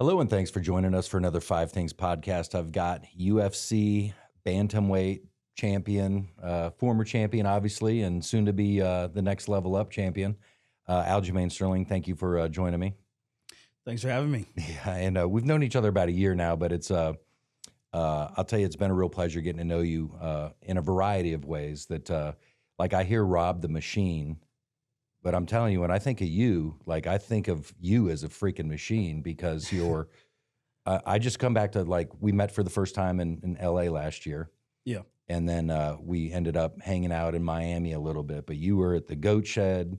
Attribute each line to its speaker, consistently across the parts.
Speaker 1: Hello, and thanks for joining us for another Five Things podcast. I've got UFC Bantamweight champion, former champion, obviously, and soon to be the next level up champion, Aljamain Sterling. Thank you for joining me.
Speaker 2: Thanks for having me.
Speaker 1: Yeah, and we've known each other about a year now, but it's I'll tell you, it's been a real pleasure getting to know you in a variety of ways. That like I hear Rob the Machine. But I'm telling you, when I think of you, like I think of you as a freaking machine because you're. I just come back to like we met for the first time in LA last year.
Speaker 2: Yeah.
Speaker 1: And then we ended up hanging out in Miami a little bit. But you were at the Goat Shed.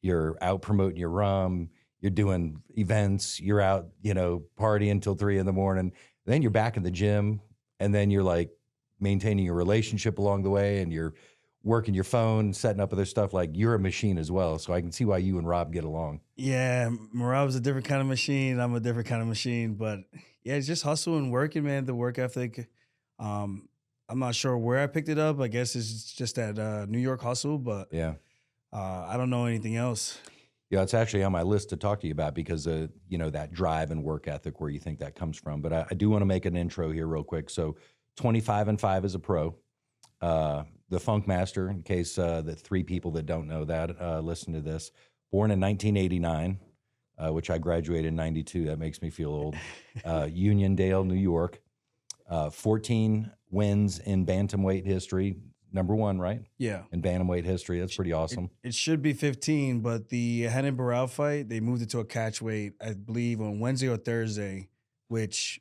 Speaker 1: You're out promoting your rum. You're doing events. You're out, partying until 3 a.m. Then you're back in the gym, and then you're like maintaining your relationship along the way, and you're working your phone, setting up other stuff. Like you're a machine as well. So I can see why you and Rob get along.
Speaker 2: Yeah, Rob's a different kind of machine. I'm a different kind of machine. But yeah, it's just hustle and working, man. The work ethic. I'm not sure where I picked it up. I guess it's just that New York hustle, but
Speaker 1: Yeah.
Speaker 2: I don't know anything else.
Speaker 1: Yeah, it's actually on my list to talk to you about because, that drive and work ethic, where you think that comes from. But I do want to make an intro here real quick. So 25-5 as a pro. The Funkmaster, in case the three people that don't know that listen to this, born in 1989, which I graduated in 92. That makes me feel old. Uniondale, New York. 14 wins in bantamweight history. Number one, right?
Speaker 2: Yeah.
Speaker 1: In bantamweight history. That's pretty awesome.
Speaker 2: It should be 15, but the Henan Barral fight, they moved it to a catch weight, I believe, on Wednesday or Thursday, which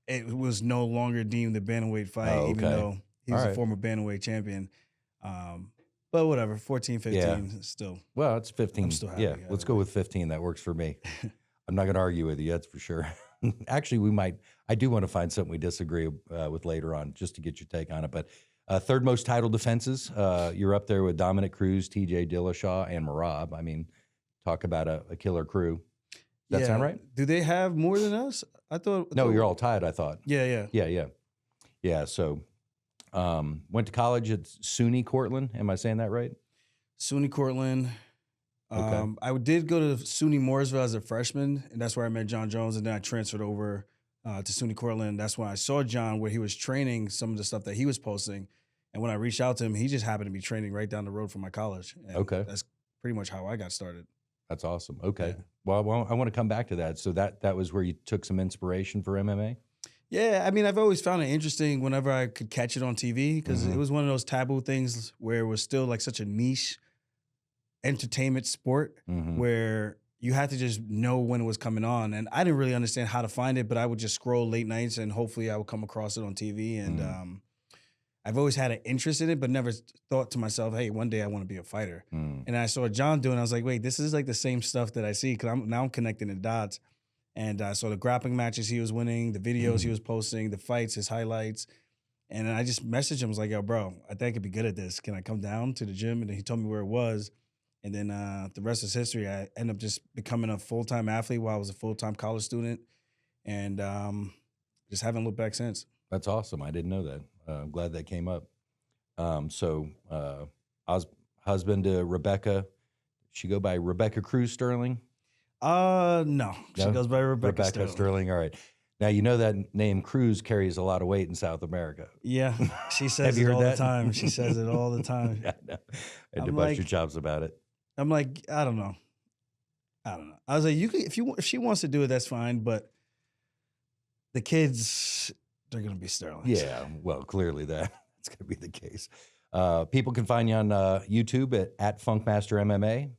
Speaker 2: it was no longer deemed a bantamweight fight, even though he was a former bantamweight champion. But whatever, 14, 15, still.
Speaker 1: Well, it's 15.
Speaker 2: I'm still happy.
Speaker 1: Yeah, let's go with 15. That works for me. I'm not going to argue with you, that's for sure. Actually, I do want to find something we disagree with later on, just to get your take on it. But third most title defenses, you're up there with Dominic Cruz, TJ Dillashaw, and Merab. I mean, talk about a killer crew. Does that sound right?
Speaker 2: Do they have more than us? I thought.
Speaker 1: No, you're all tied, I thought.
Speaker 2: Yeah.
Speaker 1: Yeah, so went to college at SUNY Cortland. Am I saying that right?
Speaker 2: SUNY Cortland.
Speaker 1: Okay.
Speaker 2: I did go to SUNY Mooresville as a freshman, and that's where I met John Jones, and then I transferred over to SUNY Cortland. That's when I saw John, where he was training some of the stuff that he was posting. And when I reached out to him, he just happened to be training right down the road from my college. And
Speaker 1: Okay.
Speaker 2: That's pretty much how I got started.
Speaker 1: That's awesome. Okay.
Speaker 2: Yeah.
Speaker 1: Well, I want to come back to that. So that was where you took some inspiration for MMA?
Speaker 2: Yeah, I mean, I've always found it interesting whenever I could catch it on TV because it was one of those taboo things where it was still like such a niche entertainment sport where you had to just know when it was coming on. And I didn't really understand how to find it, but I would just scroll late nights and hopefully I would come across it on TV. And I've always had an interest in it, but never thought to myself, hey, one day I want to be a fighter. And I saw John doing it. I was like, wait, this is like the same stuff that I see because I'm connecting the dots. And I saw the grappling matches he was winning, the videos he was posting, the fights, his highlights. And I just messaged him. I was like, yo, bro, I think I could be good at this. Can I come down to the gym? And then he told me where it was. And then the rest is history. I ended up just becoming a full-time athlete while I was a full-time college student. And just haven't looked back since.
Speaker 1: That's awesome. I didn't know that. I'm glad that came up. So husband to Rebecca. She go by Rebecca Cruz Sterling?
Speaker 2: No. She goes by Rebecca
Speaker 1: Sterling. All right. Now, you know that name Cruz carries a lot of weight in South America.
Speaker 2: Yeah. She says it all the time. She says it all the time.
Speaker 1: Yeah, I know. I had to bust your chops about it.
Speaker 2: I'm like, I don't know. I was like, you could, if she wants to do it, that's fine. But the kids, they're gonna be Sterling.
Speaker 1: Yeah, well, clearly that's gonna be the case. People can find you on YouTube at Funkmaster MMA.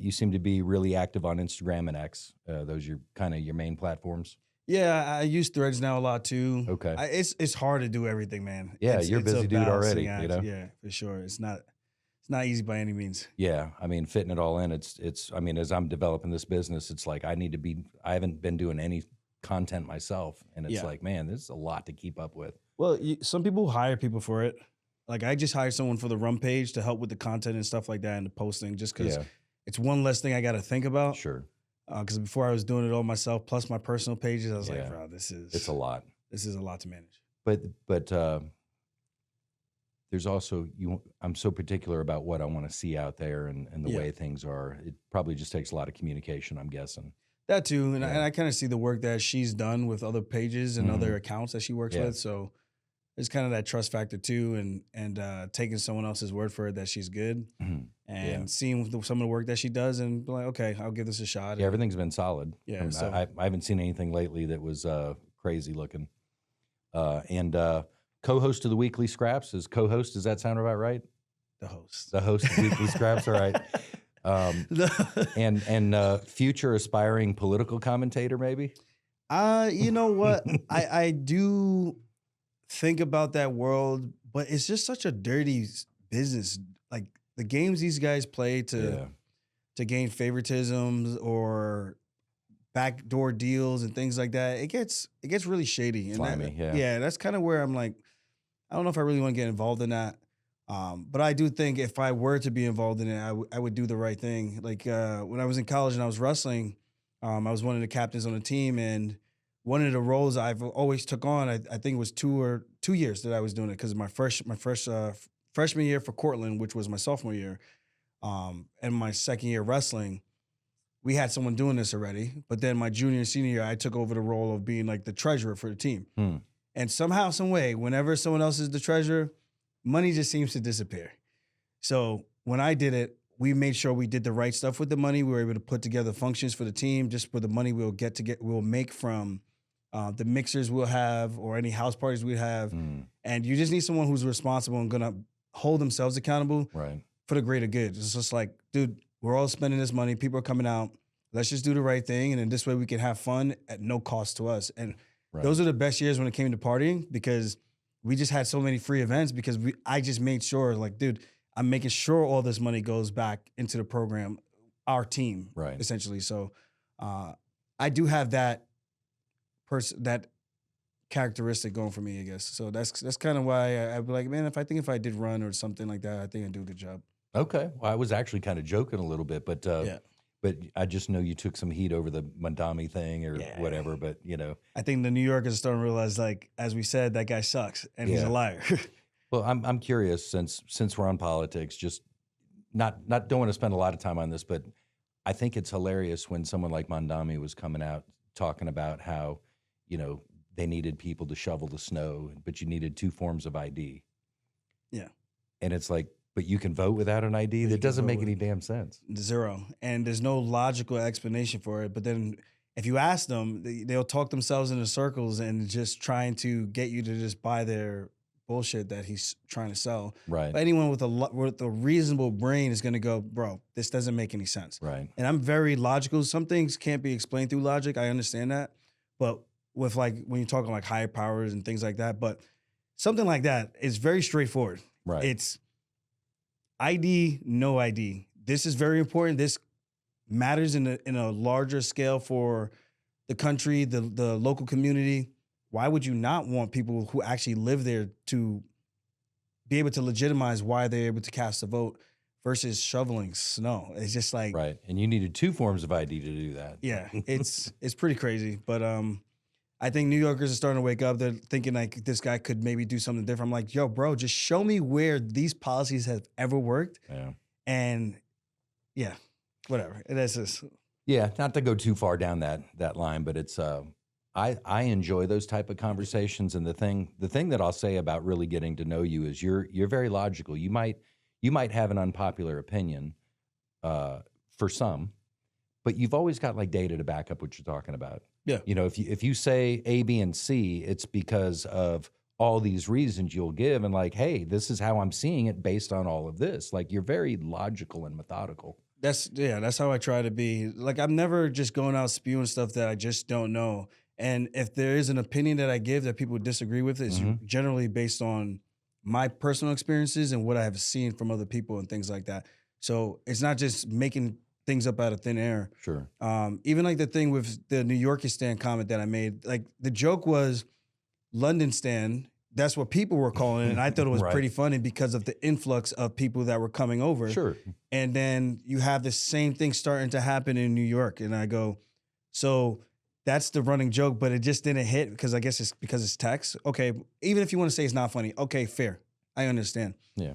Speaker 1: You seem to be really active on Instagram and X. Those are kind of your main platforms.
Speaker 2: Yeah, I use Threads now a lot too.
Speaker 1: Okay,
Speaker 2: it's hard to do everything, man.
Speaker 1: Yeah, you're a busy dude already.
Speaker 2: You know? Yeah, for sure. It's not easy by any means.
Speaker 1: Yeah, I mean, fitting it all in. It's. I mean, as I'm developing this business, it's like I haven't been doing any content myself, and it's like, man, this is a lot to keep up with.
Speaker 2: Well, some people hire people for it. Like I just hired someone for the Rum page to help with the content and stuff like that and the posting, just because it's one less thing I got to think about.
Speaker 1: Sure.
Speaker 2: Because before I was doing it all myself, plus my personal pages, I was like, bro,
Speaker 1: it's a lot.
Speaker 2: This is a lot to manage.
Speaker 1: But there's also I'm so particular about what I want to see out there and the way things are. It probably just takes a lot of communication, I'm guessing.
Speaker 2: That too, and
Speaker 1: Yeah.
Speaker 2: I kind of see the work that she's done with other pages and
Speaker 1: Mhm.
Speaker 2: other accounts that she works
Speaker 1: Yeah.
Speaker 2: with. So there's kind of that trust factor too, and taking someone else's word for it that she's good,
Speaker 1: Mhm.
Speaker 2: and
Speaker 1: Yeah.
Speaker 2: seeing some of the work that she does, and be like, okay, I'll give this a shot.
Speaker 1: Yeah,
Speaker 2: And
Speaker 1: everything's been solid.
Speaker 2: yeah, so
Speaker 1: I haven't seen anything lately that was crazy looking. And co-host of the Weekly Scraps is co-host. Does that sound about right?
Speaker 2: the host,
Speaker 1: The host of Weekly Scraps. All right. And future aspiring political commentator, maybe.
Speaker 2: you know what, I do think about that world, but it's just such a dirty business. Like the games these guys play
Speaker 1: Yeah.
Speaker 2: to gain favoritisms or backdoor deals and things like that, it gets really shady. And
Speaker 1: Slimy, yeah.
Speaker 2: yeah, that's kind of where I'm like, I don't know if I really want to get involved in that. But I do think if I were to be involved in it, I would do the right thing. Like when I was in college and I was wrestling, I was one of the captains on the team, and one of the roles I've always took on, I think it was 2 years that I was doing it, because my first freshman year for Cortland, which was my sophomore year, and my second year wrestling, we had someone doing this already. But then my junior and senior year, I took over the role of being like the treasurer for the team.
Speaker 1: Hmm.
Speaker 2: And somehow, some way, whenever someone else is the treasurer, money just seems to disappear. So when I did it, we made sure we did the right stuff with the money. We were able to put together functions for the team, just for the money we'll make from the mixers we'll have, or any house parties we have.
Speaker 1: Mm,
Speaker 2: And you just need someone who's responsible and gonna hold themselves accountable
Speaker 1: right.
Speaker 2: for the greater good. It's just like, dude, we're all spending this money. People are coming out. Let's just do the right thing. And in this way we can have fun at no cost to us. And
Speaker 1: Right.
Speaker 2: those are the best years when it came to partying, because we just had so many free events, because I just made sure, like, dude, I'm making sure all this money goes back into the program, our team,
Speaker 1: Right.
Speaker 2: essentially. So I do have that that characteristic going for me, I guess. So that's kind of why I'd be like, man, if I did run or something like that, I think I'd do a good job.
Speaker 1: Okay. Well, I was actually kind of joking a little bit, but
Speaker 2: Yeah.
Speaker 1: but I just know you took some heat over the Mandami thing or
Speaker 2: Yeah.
Speaker 1: whatever. But
Speaker 2: I think the New Yorkers are starting to realize, like, as we said, that guy sucks and he's
Speaker 1: Yeah.
Speaker 2: a liar.
Speaker 1: well, I'm curious, since we're on politics, just don't want to spend a lot of time on this, but I think it's hilarious when someone like Mandami was coming out talking about how they needed people to shovel the snow, but you needed 2 forms of ID.
Speaker 2: Yeah.
Speaker 1: And it's like, but you can vote without an ID?
Speaker 2: You
Speaker 1: That
Speaker 2: can
Speaker 1: doesn't
Speaker 2: vote
Speaker 1: make
Speaker 2: with-
Speaker 1: any damn sense.
Speaker 2: Zero. And there's no logical explanation for it. But then if you ask them, they'll talk themselves into circles and just trying to get you to just buy their bullshit that he's trying to sell.
Speaker 1: Right.
Speaker 2: But anyone with a reasonable brain is going to go, bro, this doesn't make any sense.
Speaker 1: Right.
Speaker 2: And I'm very logical. Some things can't be explained through logic. I understand that. But with, like, when you're talking like higher powers and things like that, but something like that is very straightforward.
Speaker 1: Right.
Speaker 2: It's ID, no ID. This is very important. This matters in a larger scale for the country, the local community. Why would you not want people who actually live there to be able to legitimize why they're able to cast a vote versus shoveling snow? It's just like,
Speaker 1: Right. And you needed 2 forms of ID to do that.
Speaker 2: yeah, it's pretty crazy. But I think New Yorkers are starting to wake up. They're thinking like this guy could maybe do something different. I'm like, yo, bro, just show me where these policies have ever worked.
Speaker 1: Yeah.
Speaker 2: And yeah, whatever. It is just,
Speaker 1: Yeah, not to go too far down that line, but it's I enjoy those type of conversations. And the thing that I'll say about really getting to know you is you're very logical. You might have an unpopular opinion for some, but you've always got like data to back up what you're talking about.
Speaker 2: Yeah.
Speaker 1: If you say A, B, and C, it's because of all these reasons you'll give, and like, hey, this is how I'm seeing it based on all of this. Like, you're very logical and methodical.
Speaker 2: that's how I try to be. Like, I'm never just going out spewing stuff that I just don't know. And if there is an opinion that I give that people disagree with, it's generally based on my personal experiences and what I have seen from other people and things like that. So it's not just making things up out of thin air.
Speaker 1: Sure.
Speaker 2: Even like the thing with the New Yorkistan comment that I made, like the joke was London Stan. That's what people were calling it. And I thought it was
Speaker 1: Right.
Speaker 2: pretty funny because of the influx of people that were coming over.
Speaker 1: Sure.
Speaker 2: And then you have the same thing starting to happen in New York. And I go, so that's the running joke, but it just didn't hit because I guess it's because it's text. Okay, even if you want to say it's not funny, okay, fair. I understand.
Speaker 1: Yeah.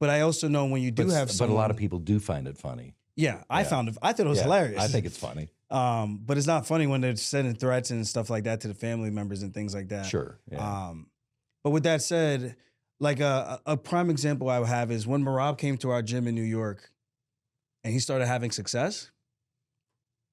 Speaker 2: But I also know when you do have
Speaker 1: but
Speaker 2: someone,
Speaker 1: a lot of people do find it funny.
Speaker 2: yeah, I
Speaker 1: Yeah.
Speaker 2: thought it was
Speaker 1: Yeah,
Speaker 2: hilarious.
Speaker 1: I think it's funny.
Speaker 2: But it's not funny when they're sending threats and stuff like that to the family members and things like that.
Speaker 1: Sure. Yeah.
Speaker 2: But with that said, like a prime example I would have is when Marab came to our gym in New York and he started having success,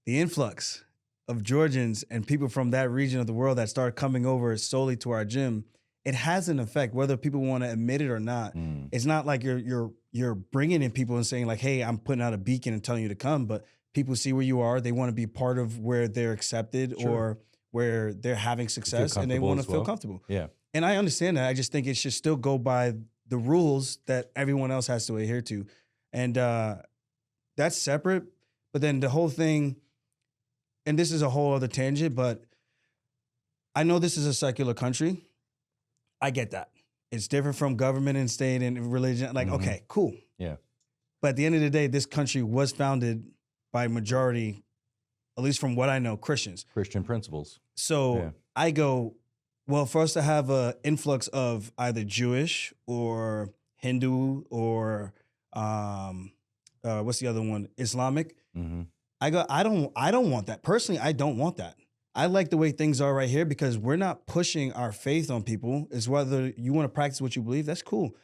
Speaker 2: the influx of Georgians and people from that region of the world that started coming over solely to our gym, it has an effect, whether people want to admit it or not. It's not like you're bringing in people and saying like, hey, I'm putting out a beacon and telling you to come, but people see where you are. They want to be part of where they're accepted or where they're having success and they want to feel comfortable.
Speaker 1: Yeah.
Speaker 2: And I understand that. I just think it should still go by the rules that everyone else has to adhere to. And that's separate. But then the whole thing, and this is a whole other tangent, but I know this is a secular country. I get that. It's different from government and state and religion. Like, okay, cool.
Speaker 1: Yeah.
Speaker 2: But at the end of the day, this country was founded by majority, at least from what I know, Christians.
Speaker 1: Christian principles.
Speaker 2: So I go, well, for us to have an influx of either Jewish or Hindu or what's the other one? Islamic. I go, I don't want that. Personally, I don't want that. I like the way things are right here because we're not pushing our faith on people. It's whether you want to practice what you believe, that's cool.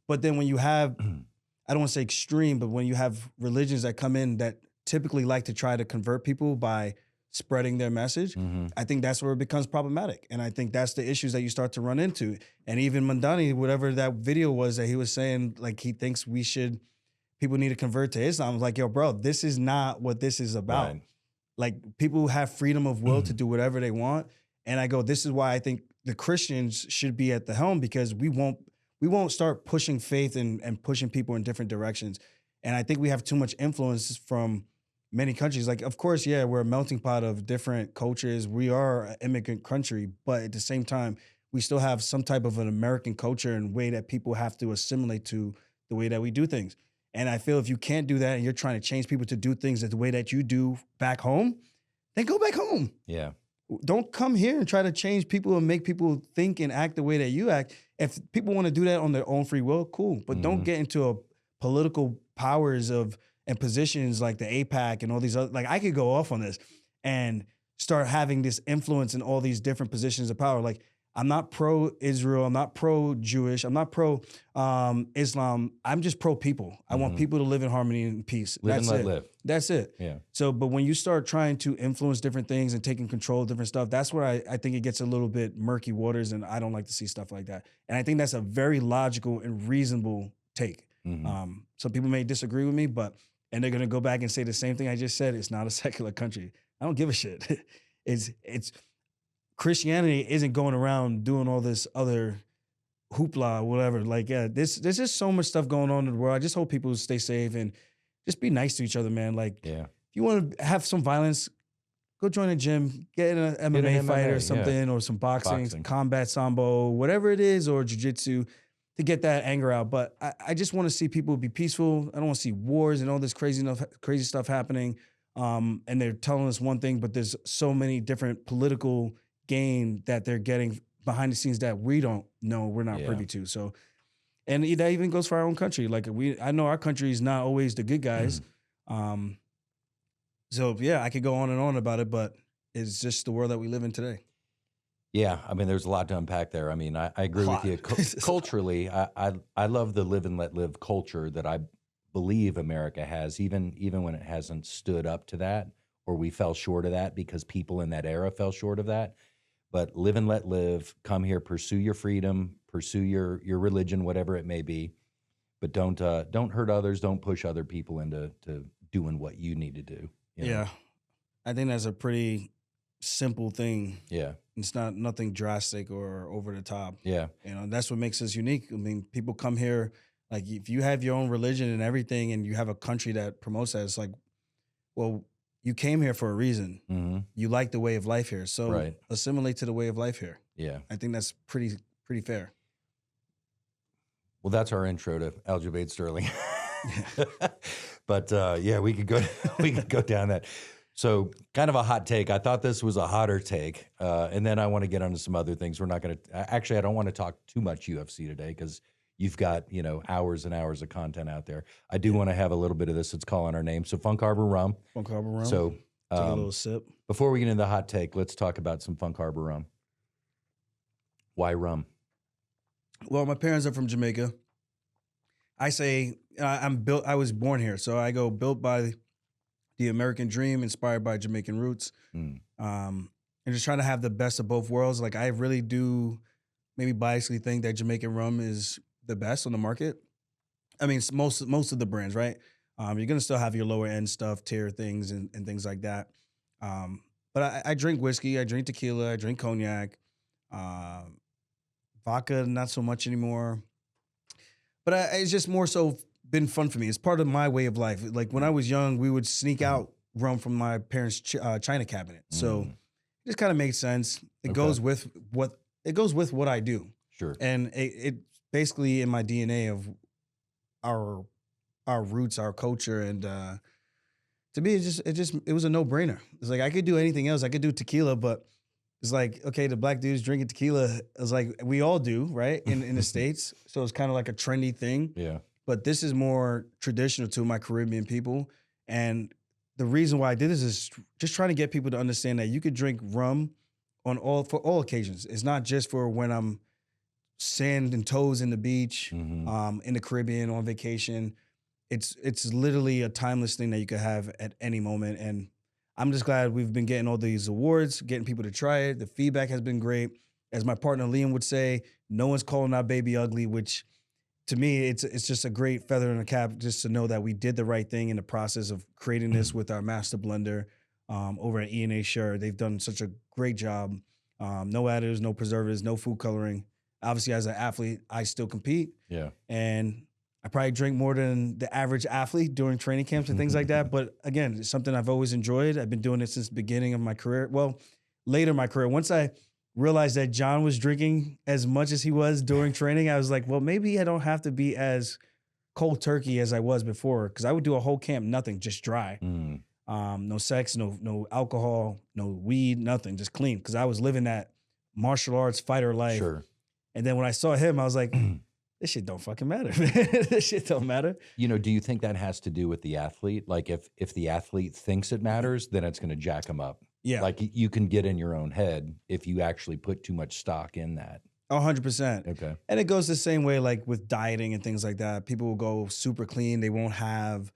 Speaker 2: But then when you have, I don't want to say extreme, but when you have religions that come in that typically like to try to convert people by spreading their message, I think that's where it becomes problematic. And I think that's the issues that you start to run into. And even Mandani, whatever that video was that he was saying, like he thinks people need to convert to Islam. I was like, yo, bro, this is not what this is about.
Speaker 1: Right.
Speaker 2: Like people have freedom of will to do whatever they want. And I go, this is why I think the Christians should be at the helm because we won't start pushing faith and pushing people in different directions. And I think we have too much influence from many countries. Like, of course, yeah, we're a melting pot of different cultures. We are an immigrant country, but at the same time, we still have some type of an American culture and way that people have to assimilate to the way that we do things. And I feel if you can't do that and you're trying to change people to do things the way that you do back home, then go back home.
Speaker 1: Yeah.
Speaker 2: Don't come here and try to change people and make people think and act the way that you act. If people want to do that on their own free will, cool. But don't get into a political powers and positions like the APAC and all these other, like I could go off on this and start having this influence in all these different positions of power. Like I'm not pro-Israel. I'm not pro-Jewish. I'm not pro-Islam. I'm just pro-people. I want people to live in harmony and peace.
Speaker 1: Live and let live.
Speaker 2: That's it.
Speaker 1: Yeah.
Speaker 2: So, but when you start trying to influence different things and taking control of different stuff, that's where I think it gets a little bit murky waters, and I don't like to see stuff like that. And I think that's a very logical and reasonable take. Some people may disagree with me, and they're going to go back and say the same thing I just said. It's not a secular country. I don't give a shit. It's Christianity isn't going around doing all this other hoopla or whatever. Like, yeah, there's just so much stuff going on in the world. I just hope people stay safe and just be nice to each other, man. Like, if you want to have some violence, go join a gym, get in an MMA fight or something, or some boxing, some combat sambo, whatever it is, or jiu-jitsu to get that anger out. But I just want to see people be peaceful. I don't want to see wars and all this crazy stuff happening. And they're telling us one thing, but there's so many different political gain that they're getting behind the scenes that we don't know, we're not privy to. So, and that even goes for our own country. Like I know our country is not always the good guys. So yeah, I could go on and on about it, but it's just the world that we live in today.
Speaker 1: Yeah, I mean, there's a lot to unpack there. I mean, I agree with you. Culturally, I love the live and let live culture that I believe America has, even when it hasn't stood up to that, or we fell short of that because people in that era fell short of that. But live and let live, come here, pursue your freedom, pursue your religion, whatever it may be. But don't hurt others, don't push other people into doing what you need to do. You know?
Speaker 2: Yeah. I think that's a pretty simple thing.
Speaker 1: Yeah.
Speaker 2: It's not nothing drastic or over the top.
Speaker 1: Yeah.
Speaker 2: You know, that's what makes us unique. I mean, people come here, like if you have your own religion and everything and you have a country that promotes that, it's like, well, you came here for a reason. You like the way of life here. So assimilate to the way of life here. Yeah. I think that's pretty fair.
Speaker 1: Well, that's our intro to Aljamain Sterling. But yeah, we could go down that. So kind of a hot take. I thought this was a hotter take. And then I want to get onto some other things. We're not going to, actually, I don't want to talk too much UFC today because you've got, hours and hours of content out there. I do want to have a little bit of this. It's calling our name. So Funk Harbor Rum.
Speaker 2: Funk Harbor Rum.
Speaker 1: So
Speaker 2: Take a little sip.
Speaker 1: Before we get into the hot take, let's talk about some Funk Harbor rum. Why rum?
Speaker 2: Well, my parents are from Jamaica. I say I was born here, so I go built by the American dream, inspired by Jamaican roots, and just trying to have the best of both worlds. Like I really do, maybe biasly think that Jamaican rum is the best on the market. I mean, most of the brands, right? You're gonna still have your lower end stuff, tier things, and things like that. But I drink whiskey, I drink tequila, I drink cognac, vodka, not so much anymore. But it's just more so been fun for me. It's part of my way of life. Like when I was young, we would sneak out rum from my parents' china cabinet. So it just kind of makes sense. It goes with what I do.
Speaker 1: Sure.
Speaker 2: And it basically in my DNA of our roots, our culture, and to me, it was a no brainer. It's like I could do anything else. I could do tequila, but it's like, okay, the black dudes drinking tequila. It's like we all do, right? In the States. So it's kind of like a trendy thing.
Speaker 1: Yeah.
Speaker 2: But this is more traditional to my Caribbean people. And the reason why I did this is just trying to get people to understand that you could drink rum for all occasions. It's not just for when I'm sand and toes in the beach, in the Caribbean on vacation. It's literally a timeless thing that you could have at any moment. And I'm just glad we've been getting all these awards, getting people to try it. The feedback has been great. As my partner Liam would say, no one's calling our baby ugly, which to me, it's just a great feather in the cap just to know that we did the right thing in the process of creating this with our master blender over at E&A Sure. They've done such a great job. No additives, no preservatives, no food coloring. Obviously, as an athlete, I still compete.
Speaker 1: Yeah.
Speaker 2: And I probably drink more than the average athlete during training camps and things like that. But again, it's something I've always enjoyed. I've been doing it since the beginning of my career. Well, later in my career. Once I realized that John was drinking as much as he was during training, I was like, well, maybe I don't have to be as cold turkey as I was before. Because I would do a whole camp, nothing, just dry. No sex, no alcohol, no weed, nothing, just clean. Because I was living that martial arts fighter life.
Speaker 1: Sure.
Speaker 2: And then when I saw him, I was like, this shit don't fucking matter. This shit don't matter.
Speaker 1: You know, do you think that has to do with the athlete? Like if the athlete thinks it matters, then it's going to jack them up.
Speaker 2: Yeah.
Speaker 1: Like you can get in your own head if you actually put too much stock in that.
Speaker 2: 100%.
Speaker 1: Okay.
Speaker 2: And it goes the same way like with dieting and things like that. People will go super clean. They won't have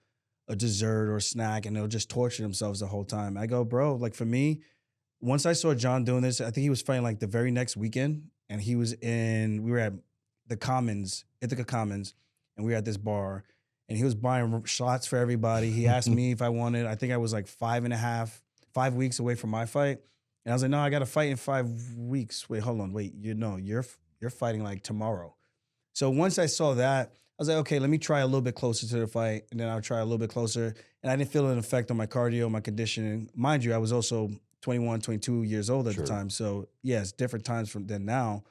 Speaker 2: a dessert or a snack and they'll just torture themselves the whole time. I go, bro, like for me, once I saw John doing this, I think he was fighting like the very next weekend and we were at the Commons, Ithaca Commons, and we were at this bar and he was buying shots for everybody. He asked me if I wanted. I think I was like 5 weeks away from my fight. And I was like, no, I got to fight in 5 weeks. Wait, hold on. Wait, you're fighting like tomorrow. So once I saw that, I was like, okay, let me try a little bit closer to the fight. And then I'll try a little bit closer. And I didn't feel an effect on my cardio, my conditioning. Mind you, I was also 21, 22 years old at the time. So yes, different times than now.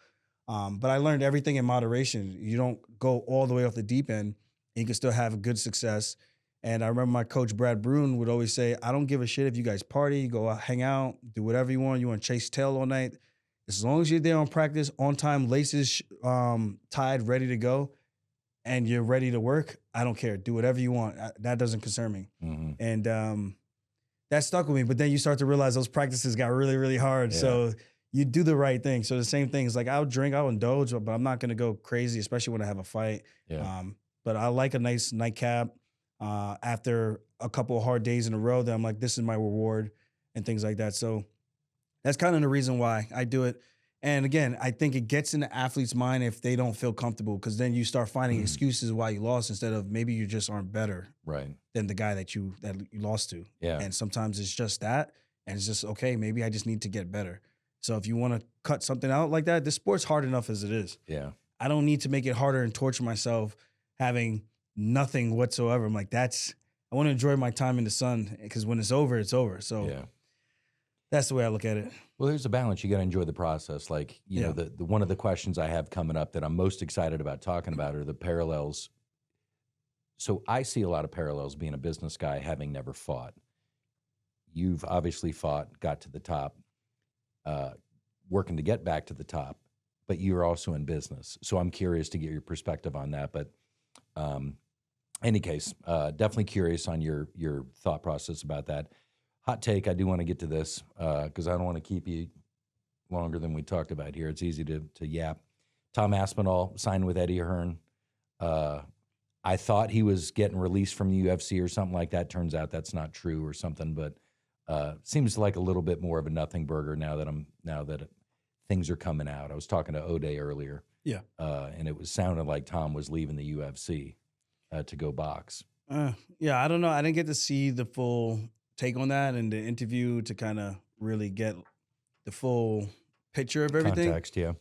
Speaker 2: But I learned everything in moderation. You don't go all the way off the deep end. You can still have good success. And I remember my coach, Brad Brune, would always say, I don't give a shit if you guys party, go out, hang out, do whatever you want. You want to chase tail all night. As long as you're there on practice, on time, laces tied, ready to go, and you're ready to work, I don't care. Do whatever you want. That doesn't concern me. And that stuck with me. But then you start to realize those practices got really, really hard. Yeah. So you do the right thing. So the same thing is like I'll drink, I'll indulge, but I'm not going to go crazy, especially when I have a fight. Yeah. But I like a nice nightcap after a couple of hard days in a row that I'm like, this is my reward and things like that. So that's kind of the reason why I do it. And again, I think it gets in the athlete's mind if they don't feel comfortable, because then you start finding excuses why you lost instead of maybe you just aren't better than the guy that you lost to. Yeah. And sometimes it's just that, and it's just, okay, maybe I just need to get better. So if you want to cut something out like that, this sport's hard enough as it is. Yeah. I don't need to make it harder and torture myself having nothing whatsoever. I'm like, I want to enjoy my time in the sun, because when it's over, it's over. So yeah. That's the way I look at it.
Speaker 1: Well, there's a balance. You got to enjoy the process. Like, you know, the one of the questions I have coming up that I'm most excited about talking about are the parallels. So I see a lot of parallels being a business guy, having never fought. You've obviously fought, got to the top, working to get back to the top, but you're also in business. So I'm curious to get your perspective on that. But any case, definitely curious on your thought process about that. hot take. I do want to get to this because I don't want to keep you longer than we talked about here. It's easy to yap. Tom Aspinall signed with Eddie Hearn. I thought he was getting released from the UFC or something like that. Turns out that's not true or something, but seems like a little bit more of a nothing burger now that things are coming out. I was talking to O'Day earlier.
Speaker 2: Yeah.
Speaker 1: And it was sounding like Tom was leaving the UFC to go box.
Speaker 2: Yeah, I don't know. I didn't get to see the full take on that in the interview to kind of really get the full picture of everything.
Speaker 1: Context, yeah.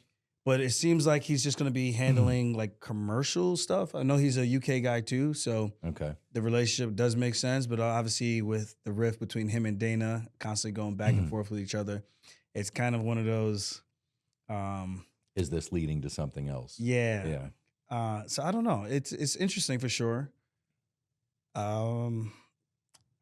Speaker 2: But it seems like he's just going to be handling like commercial stuff. I know he's a UK guy too, so
Speaker 1: Okay.
Speaker 2: the relationship does make sense. But obviously, with the rift between him and Dana constantly going back and forth with each other, it's kind of one of those.
Speaker 1: Is this leading to something else?
Speaker 2: Yeah. So I don't know. It's interesting for sure. I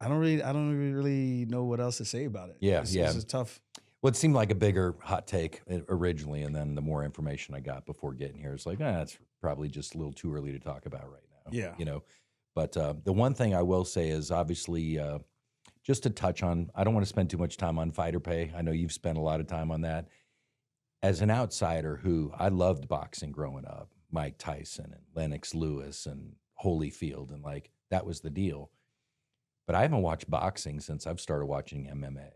Speaker 2: don't really know what else to say about it.
Speaker 1: Yeah,
Speaker 2: It's tough.
Speaker 1: Well, it seemed like a bigger hot take originally, and then the more information I got before getting here, it's like, it's probably just a little too early to talk about right now.
Speaker 2: Yeah.
Speaker 1: You know, but the one thing I will say is obviously just to touch on, I don't want to spend too much time on fighter pay. I know you've spent a lot of time on that. As an outsider who I loved boxing growing up, Mike Tyson and Lennox Lewis and Holyfield, and like that was the deal. But I haven't watched boxing since I've started watching MMA.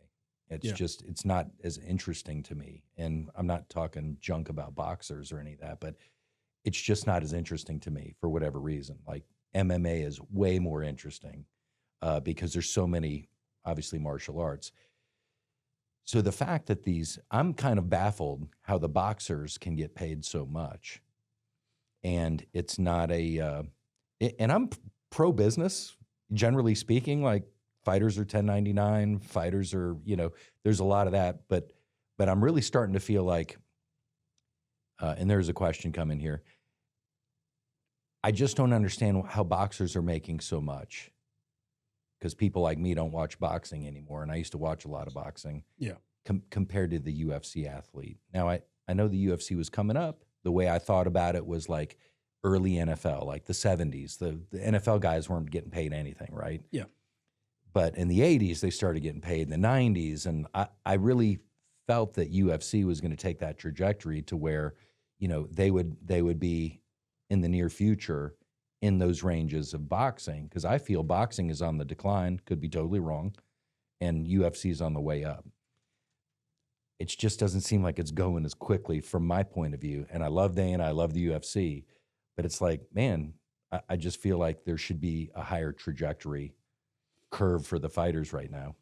Speaker 1: It's not as interesting to me. And I'm not talking junk about boxers or any of that, but it's just not as interesting to me for whatever reason. Like MMA is way more interesting because there's so many, obviously, martial arts. So the fact that I'm kind of baffled how the boxers can get paid so much. And it's not and I'm pro-business, generally speaking, like fighters are 1099, fighters are, there's a lot of that. But I'm really starting to feel like, and there's a question coming here, I just don't understand how boxers are making so much. Because people like me don't watch boxing anymore, and I used to watch a lot of boxing.
Speaker 2: Yeah.
Speaker 1: Compared to the UFC athlete. Now, I know the UFC was coming up. The way I thought about it was like early NFL, like the 70s. The NFL guys weren't getting paid anything, right?
Speaker 2: Yeah.
Speaker 1: But in the 80s, they started getting paid. In the 90s, and I really felt that UFC was going to take that trajectory to where, they would be in the near future in those ranges of boxing, because I feel boxing is on the decline, could be totally wrong, and UFC is on the way up. It just doesn't seem like it's going as quickly from my point of view. And I love Dana, I love the UFC, but it's like, man, I just feel like there should be a higher trajectory curve for the fighters right now.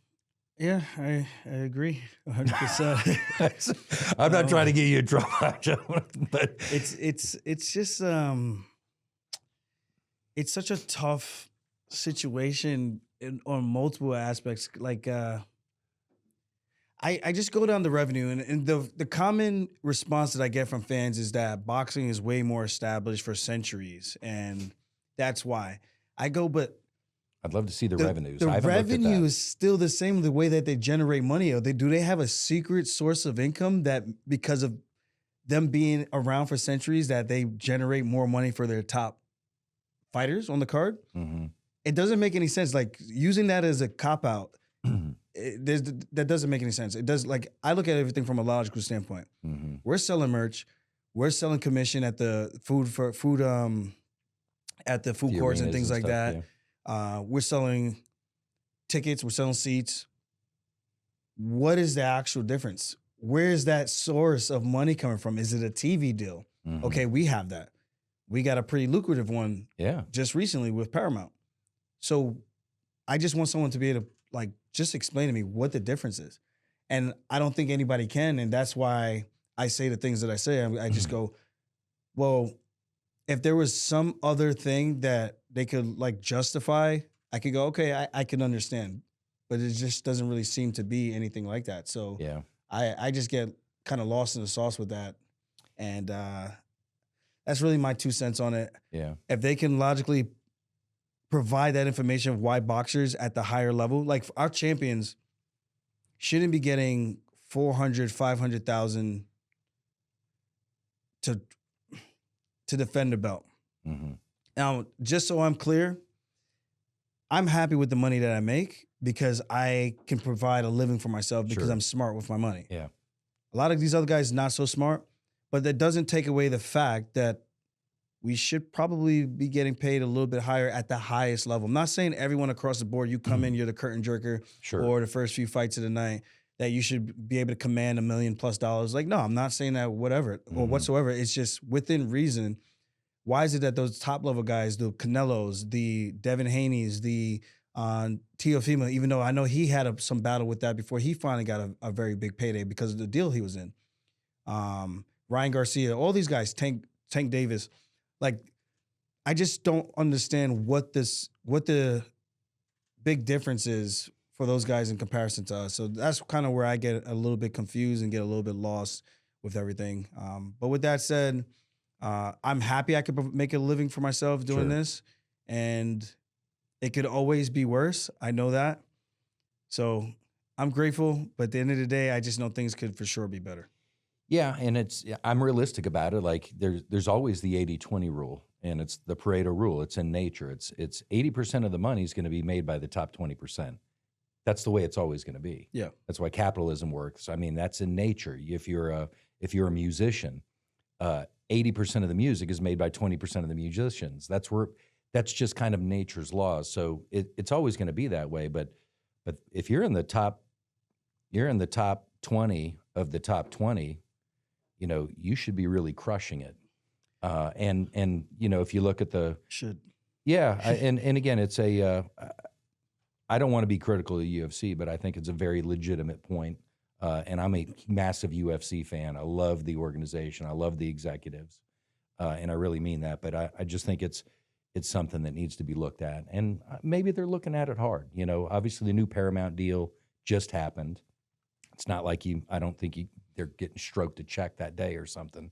Speaker 2: Yeah, I agree 100%.
Speaker 1: I'm not trying to get you in trouble, but
Speaker 2: it's just it's such a tough situation on multiple aspects. Like I just go down the revenue, and the common response that I get from fans is that boxing is way more established for centuries, and that's why I go. But
Speaker 1: I'd love to see the revenues.
Speaker 2: The
Speaker 1: I haven't looked at
Speaker 2: revenue
Speaker 1: that.
Speaker 2: is still the same. The way that they generate money, do they have a secret source of income that because of them being around for centuries that they generate more money for their top fighters on the card?
Speaker 1: Mm-hmm.
Speaker 2: It doesn't make any sense. Like using that as a cop out. That doesn't make any sense. It does. Like I look at everything from a logical standpoint.
Speaker 1: Mm-hmm.
Speaker 2: We're selling merch, we're selling commission at the food at the food courts and things like that. Yeah. We're selling tickets, we're selling seats. What is the actual difference? Where is that source of money coming from? Is it a TV deal? Mm-hmm. Okay, we have that. We got a pretty lucrative one just recently with Paramount. So I just want someone to be able to just explain to me what the difference is. And I don't think anybody can. And that's why I say the things that I say. I just go, well, if there was some other thing that they could justify, I could go, okay, I can understand. But it just doesn't really seem to be anything like that. So I just get kind of lost in the sauce with that. And that's really my 2 cents on it.
Speaker 1: Yeah.
Speaker 2: If they can logically provide that information of why boxers at the higher level, like our champions shouldn't be getting 400, 500,000 to defend a belt.
Speaker 1: Mm-hmm.
Speaker 2: Now, just so I'm clear, I'm happy with the money that I make because I can provide a living for myself because
Speaker 1: Sure.
Speaker 2: I'm smart with my money.
Speaker 1: Yeah.
Speaker 2: A lot of these other guys not so smart, but that doesn't take away the fact that we should probably be getting paid a little bit higher at the highest level. I'm not saying everyone across the board, you come in, you're the curtain jerker
Speaker 1: Sure.
Speaker 2: or the first few fights of the night, that you should be able to command $1 million+ dollars. Like, no, I'm not saying that whatever or whatsoever. It's just within reason. Why is it that those top level guys, the Canelos, the Devin Haney's, the Teofimo, even though I know he had some battle with that before he finally got a very big payday because of the deal he was in. Ryan Garcia, all these guys, Tank Davis, like, I just don't understand what the big difference is for those guys in comparison to us. So that's kind of where I get a little bit confused and get a little bit lost with everything. But with that said, I'm happy I could make a living for myself doing this, and it could always be worse. I know that. So I'm grateful, but at the end of the day, I just know things could for sure be better.
Speaker 1: Yeah, and I'm realistic about it. Like there's always the 80-20 rule, and it's the Pareto rule. It's in nature. It's 80% of the money is going to be made by the top 20%. That's the way it's always going to be.
Speaker 2: Yeah.
Speaker 1: That's why capitalism works. I mean, that's in nature. If you're a musician, 80% of the music is made by 20% of the musicians. That's just kind of nature's laws. So it's always going to be that way. But if you're in the top 20 of the top 20, you should be really crushing it. And if you look at and again, it's I don't want to be critical of the UFC, but I think it's a very legitimate point. And I'm a massive UFC fan. I love the organization. I love the executives. And I really mean that. But I just think it's something that needs to be looked at. And maybe they're looking at it hard. Obviously the new Paramount deal just happened. It's not like I don't think they're getting stroked a check that day or something.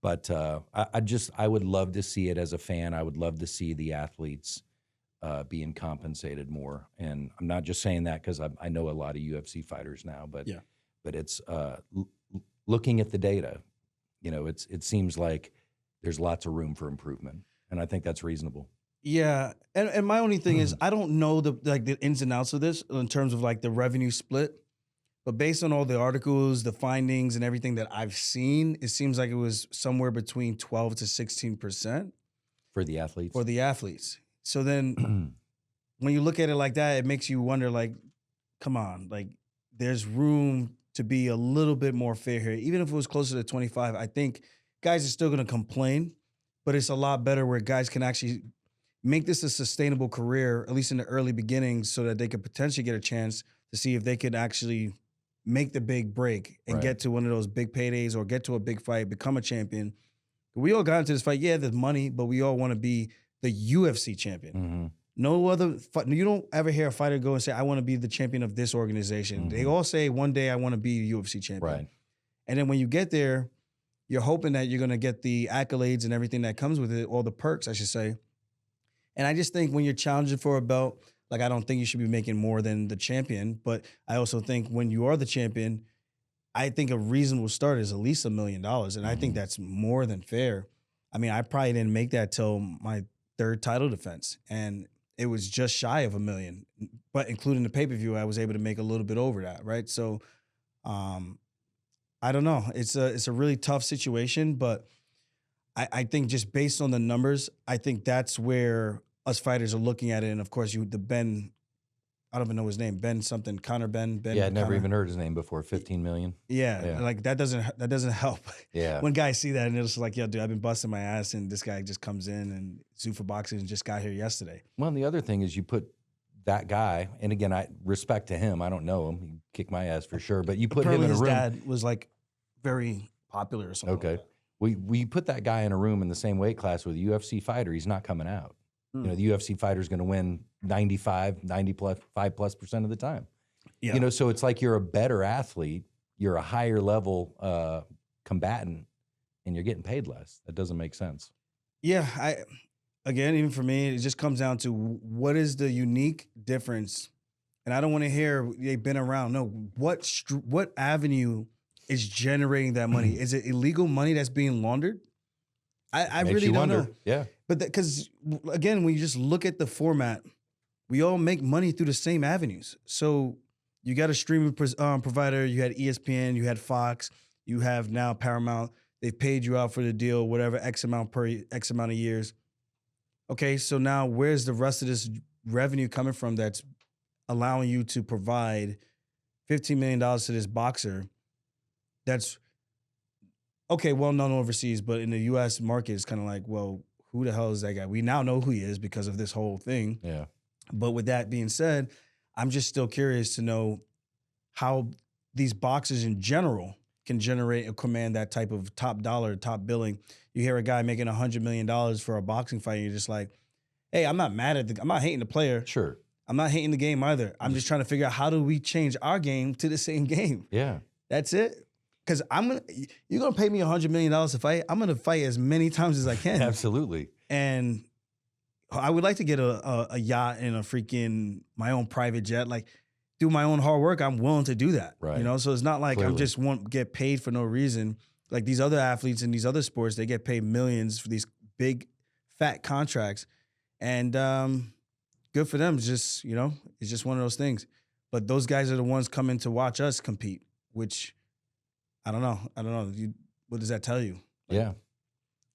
Speaker 1: But I would love to see it as a fan. I would love to see the athletes being compensated more. And I'm not just saying that because I know a lot of UFC fighters now, but it's looking at the data, it seems like there's lots of room for improvement. And I think that's reasonable.
Speaker 2: Yeah. And my only thing is I don't know the ins and outs of this in terms of like the revenue split. But based on all the articles, the findings, and everything that I've seen, it seems like it was somewhere between 12 to 16%
Speaker 1: for the athletes.
Speaker 2: So then, when you look at it like that, it makes you wonder, like, come on, like, there's room to be a little bit more fair here. Even if it was closer to 25, I think guys are still going to complain, but it's a lot better where guys can actually make this a sustainable career, at least in the early beginnings, so that they could potentially get a chance to see if they could actually make the big break and get to one of those big paydays or get to a big fight, become a champion. We all got into this fight. Yeah, there's money, but we all want to be the UFC champion.
Speaker 1: Mm-hmm.
Speaker 2: No other you don't ever hear a fighter go and say, I want to be the champion of this organization. Mm-hmm. They all say, one day I want to be a UFC champion. Right. And then when you get there, you're hoping that you're going to get the accolades and everything that comes with it, all the perks, I should say. And I just think when you're challenging for a belt, like, I don't think you should be making more than the champion, but I also think when you are the champion, I think a reasonable start is at least $1 million. And I think that's more than fair. I mean, I probably didn't make that till my third title defense, and it was just shy of $1 million. But including the pay-per-view, I was able to make a little bit over that, right? So I don't know. It's a really tough situation, but I think just based on the numbers, I think that's where us fighters are looking at it. And of course, Ben, I don't even know his name, Ben something, Connor Ben.
Speaker 1: Yeah, I'd never even heard his name before. 15 million.
Speaker 2: Yeah, like that doesn't help.
Speaker 1: Yeah.
Speaker 2: When guys see that and it's like, yo, dude, I've been busting my ass, and this guy just comes in and Zuffa Boxing and just got here yesterday.
Speaker 1: Well, and the other thing is you put that guy, and again, I respect to him. I don't know him. He kicked my ass for sure. But you put him in a room.
Speaker 2: His dad was like very popular or something.
Speaker 1: Okay. Like we put that guy in a room in the same weight class with a UFC fighter, he's not coming out. The UFC fighter is going to win 95+ of the time. Yeah. So it's like you're a better athlete, you're a higher level combatant, and you're getting paid less. That doesn't make sense.
Speaker 2: Yeah, again, even for me, it just comes down to what is the unique difference. And I don't want to hear they've been around. No, what avenue is generating that money? Is it illegal money that's being laundered? I really don't know.
Speaker 1: Yeah.
Speaker 2: But because, again, when you just look at the format, we all make money through the same avenues. So you got a streaming provider, you had ESPN, you had Fox, you have now Paramount. They've paid you out for the deal, whatever, X amount of years. Okay, so now where's the rest of this revenue coming from that's allowing you to provide $15 million to this boxer that's, okay, well known overseas, but in the U.S. market, it's kind of like, well, who the hell is that guy? We now know who he is because of this whole thing.
Speaker 1: Yeah.
Speaker 2: But with that being said, I'm just still curious to know how these boxers in general can generate or command that type of top dollar, top billing. You hear a guy making $100 million for a boxing fight, and you're just like, hey, I'm not mad at I'm not hating the player.
Speaker 1: Sure.
Speaker 2: I'm not hating the game either. I'm just trying to figure out how do we change our game to the same game.
Speaker 1: Yeah.
Speaker 2: That's it. Because you're gonna pay me $100 million to fight. I'm gonna fight as many times as I can.
Speaker 1: Absolutely.
Speaker 2: And I would like to get a yacht and a freaking my own private jet. Like, do my own hard work. I'm willing to do that.
Speaker 1: Right.
Speaker 2: You know, so it's not like
Speaker 1: Clearly.
Speaker 2: I just get paid for no reason. Like these other athletes in these other sports, they get paid millions for these big, fat contracts, and good for them. It's just, you know, it's just one of those things. But those guys are the ones coming to watch us compete, which I don't know. What does that tell you? Like,
Speaker 1: Yeah.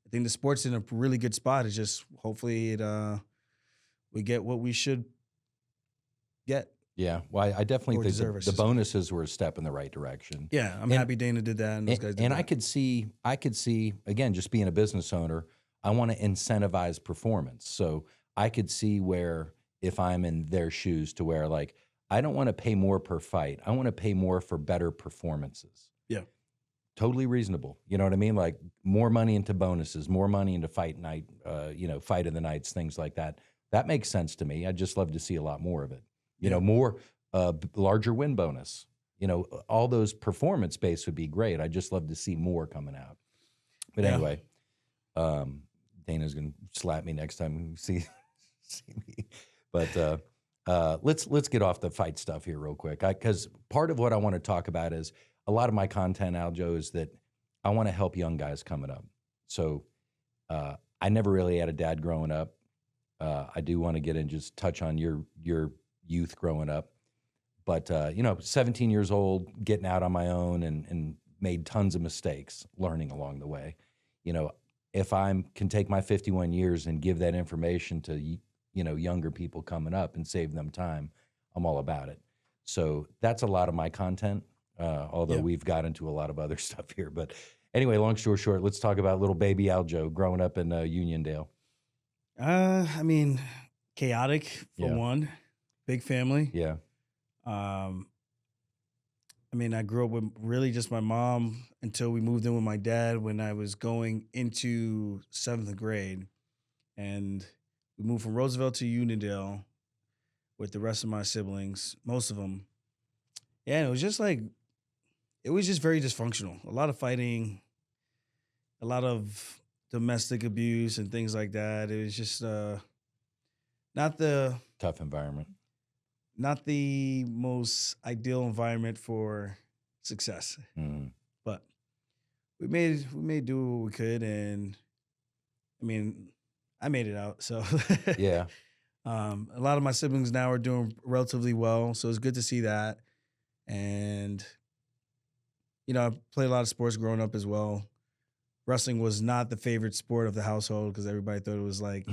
Speaker 2: I think the sport's in a really good spot. It's just hopefully we get what we should get.
Speaker 1: Yeah. Well, I definitely
Speaker 2: Or
Speaker 1: think
Speaker 2: deserve, I
Speaker 1: the
Speaker 2: should say.
Speaker 1: bonuses were a step in the right direction.
Speaker 2: Yeah, I'm happy Dana did that, and those guys did
Speaker 1: And
Speaker 2: that.
Speaker 1: I could see again, just being a business owner, I want to incentivize performance. So I could see where if I'm in their shoes to where like I don't want to pay more per fight. I want to pay more for better performances.
Speaker 2: Yeah.
Speaker 1: Totally reasonable. You know what I mean? Like more money into bonuses, more money into fight night, fight of the nights, things like that. That makes sense to me. I'd just love to see a lot more of it. You know, more larger win bonus. You know, all those performance based would be great. I'd just love to see more coming out. But
Speaker 2: Yeah.
Speaker 1: anyway, Dana's gonna slap me next time you see me. But let's get off the fight stuff here real quick. Because part of what I want to talk about is a lot of my content, Aljo, is that I want to help young guys coming up. So I never really had a dad growing up. I do want to get in, just touch on your youth growing up. But, 17 years old, getting out on my own and made tons of mistakes, learning along the way. You know, if I can take my 51 years and give that information to, younger people coming up and save them time, I'm all about it. So that's a lot of my content, although we've got into a lot of other stuff here. But anyway, long story short, let's talk about little baby Aljo growing up in Uniondale.
Speaker 2: I mean, chaotic for
Speaker 1: Yeah.
Speaker 2: one, big family.
Speaker 1: Yeah.
Speaker 2: I mean, I grew up with really just my mom until we moved in with my dad when I was going into 7th grade. And we moved from Roosevelt to Uniondale with the rest of my siblings, most of them. Yeah, and it was just very dysfunctional. A lot of fighting, a lot of domestic abuse and things like that. It was just not the
Speaker 1: Tough environment.
Speaker 2: most ideal environment for success.
Speaker 1: Mm.
Speaker 2: But we made do what we could, and I mean, I made it out. So
Speaker 1: Yeah.
Speaker 2: a lot of my siblings now are doing relatively well, so it's good to see that. And I played a lot of sports growing up as well. Wrestling was not the favorite sport of the household because everybody thought it was like,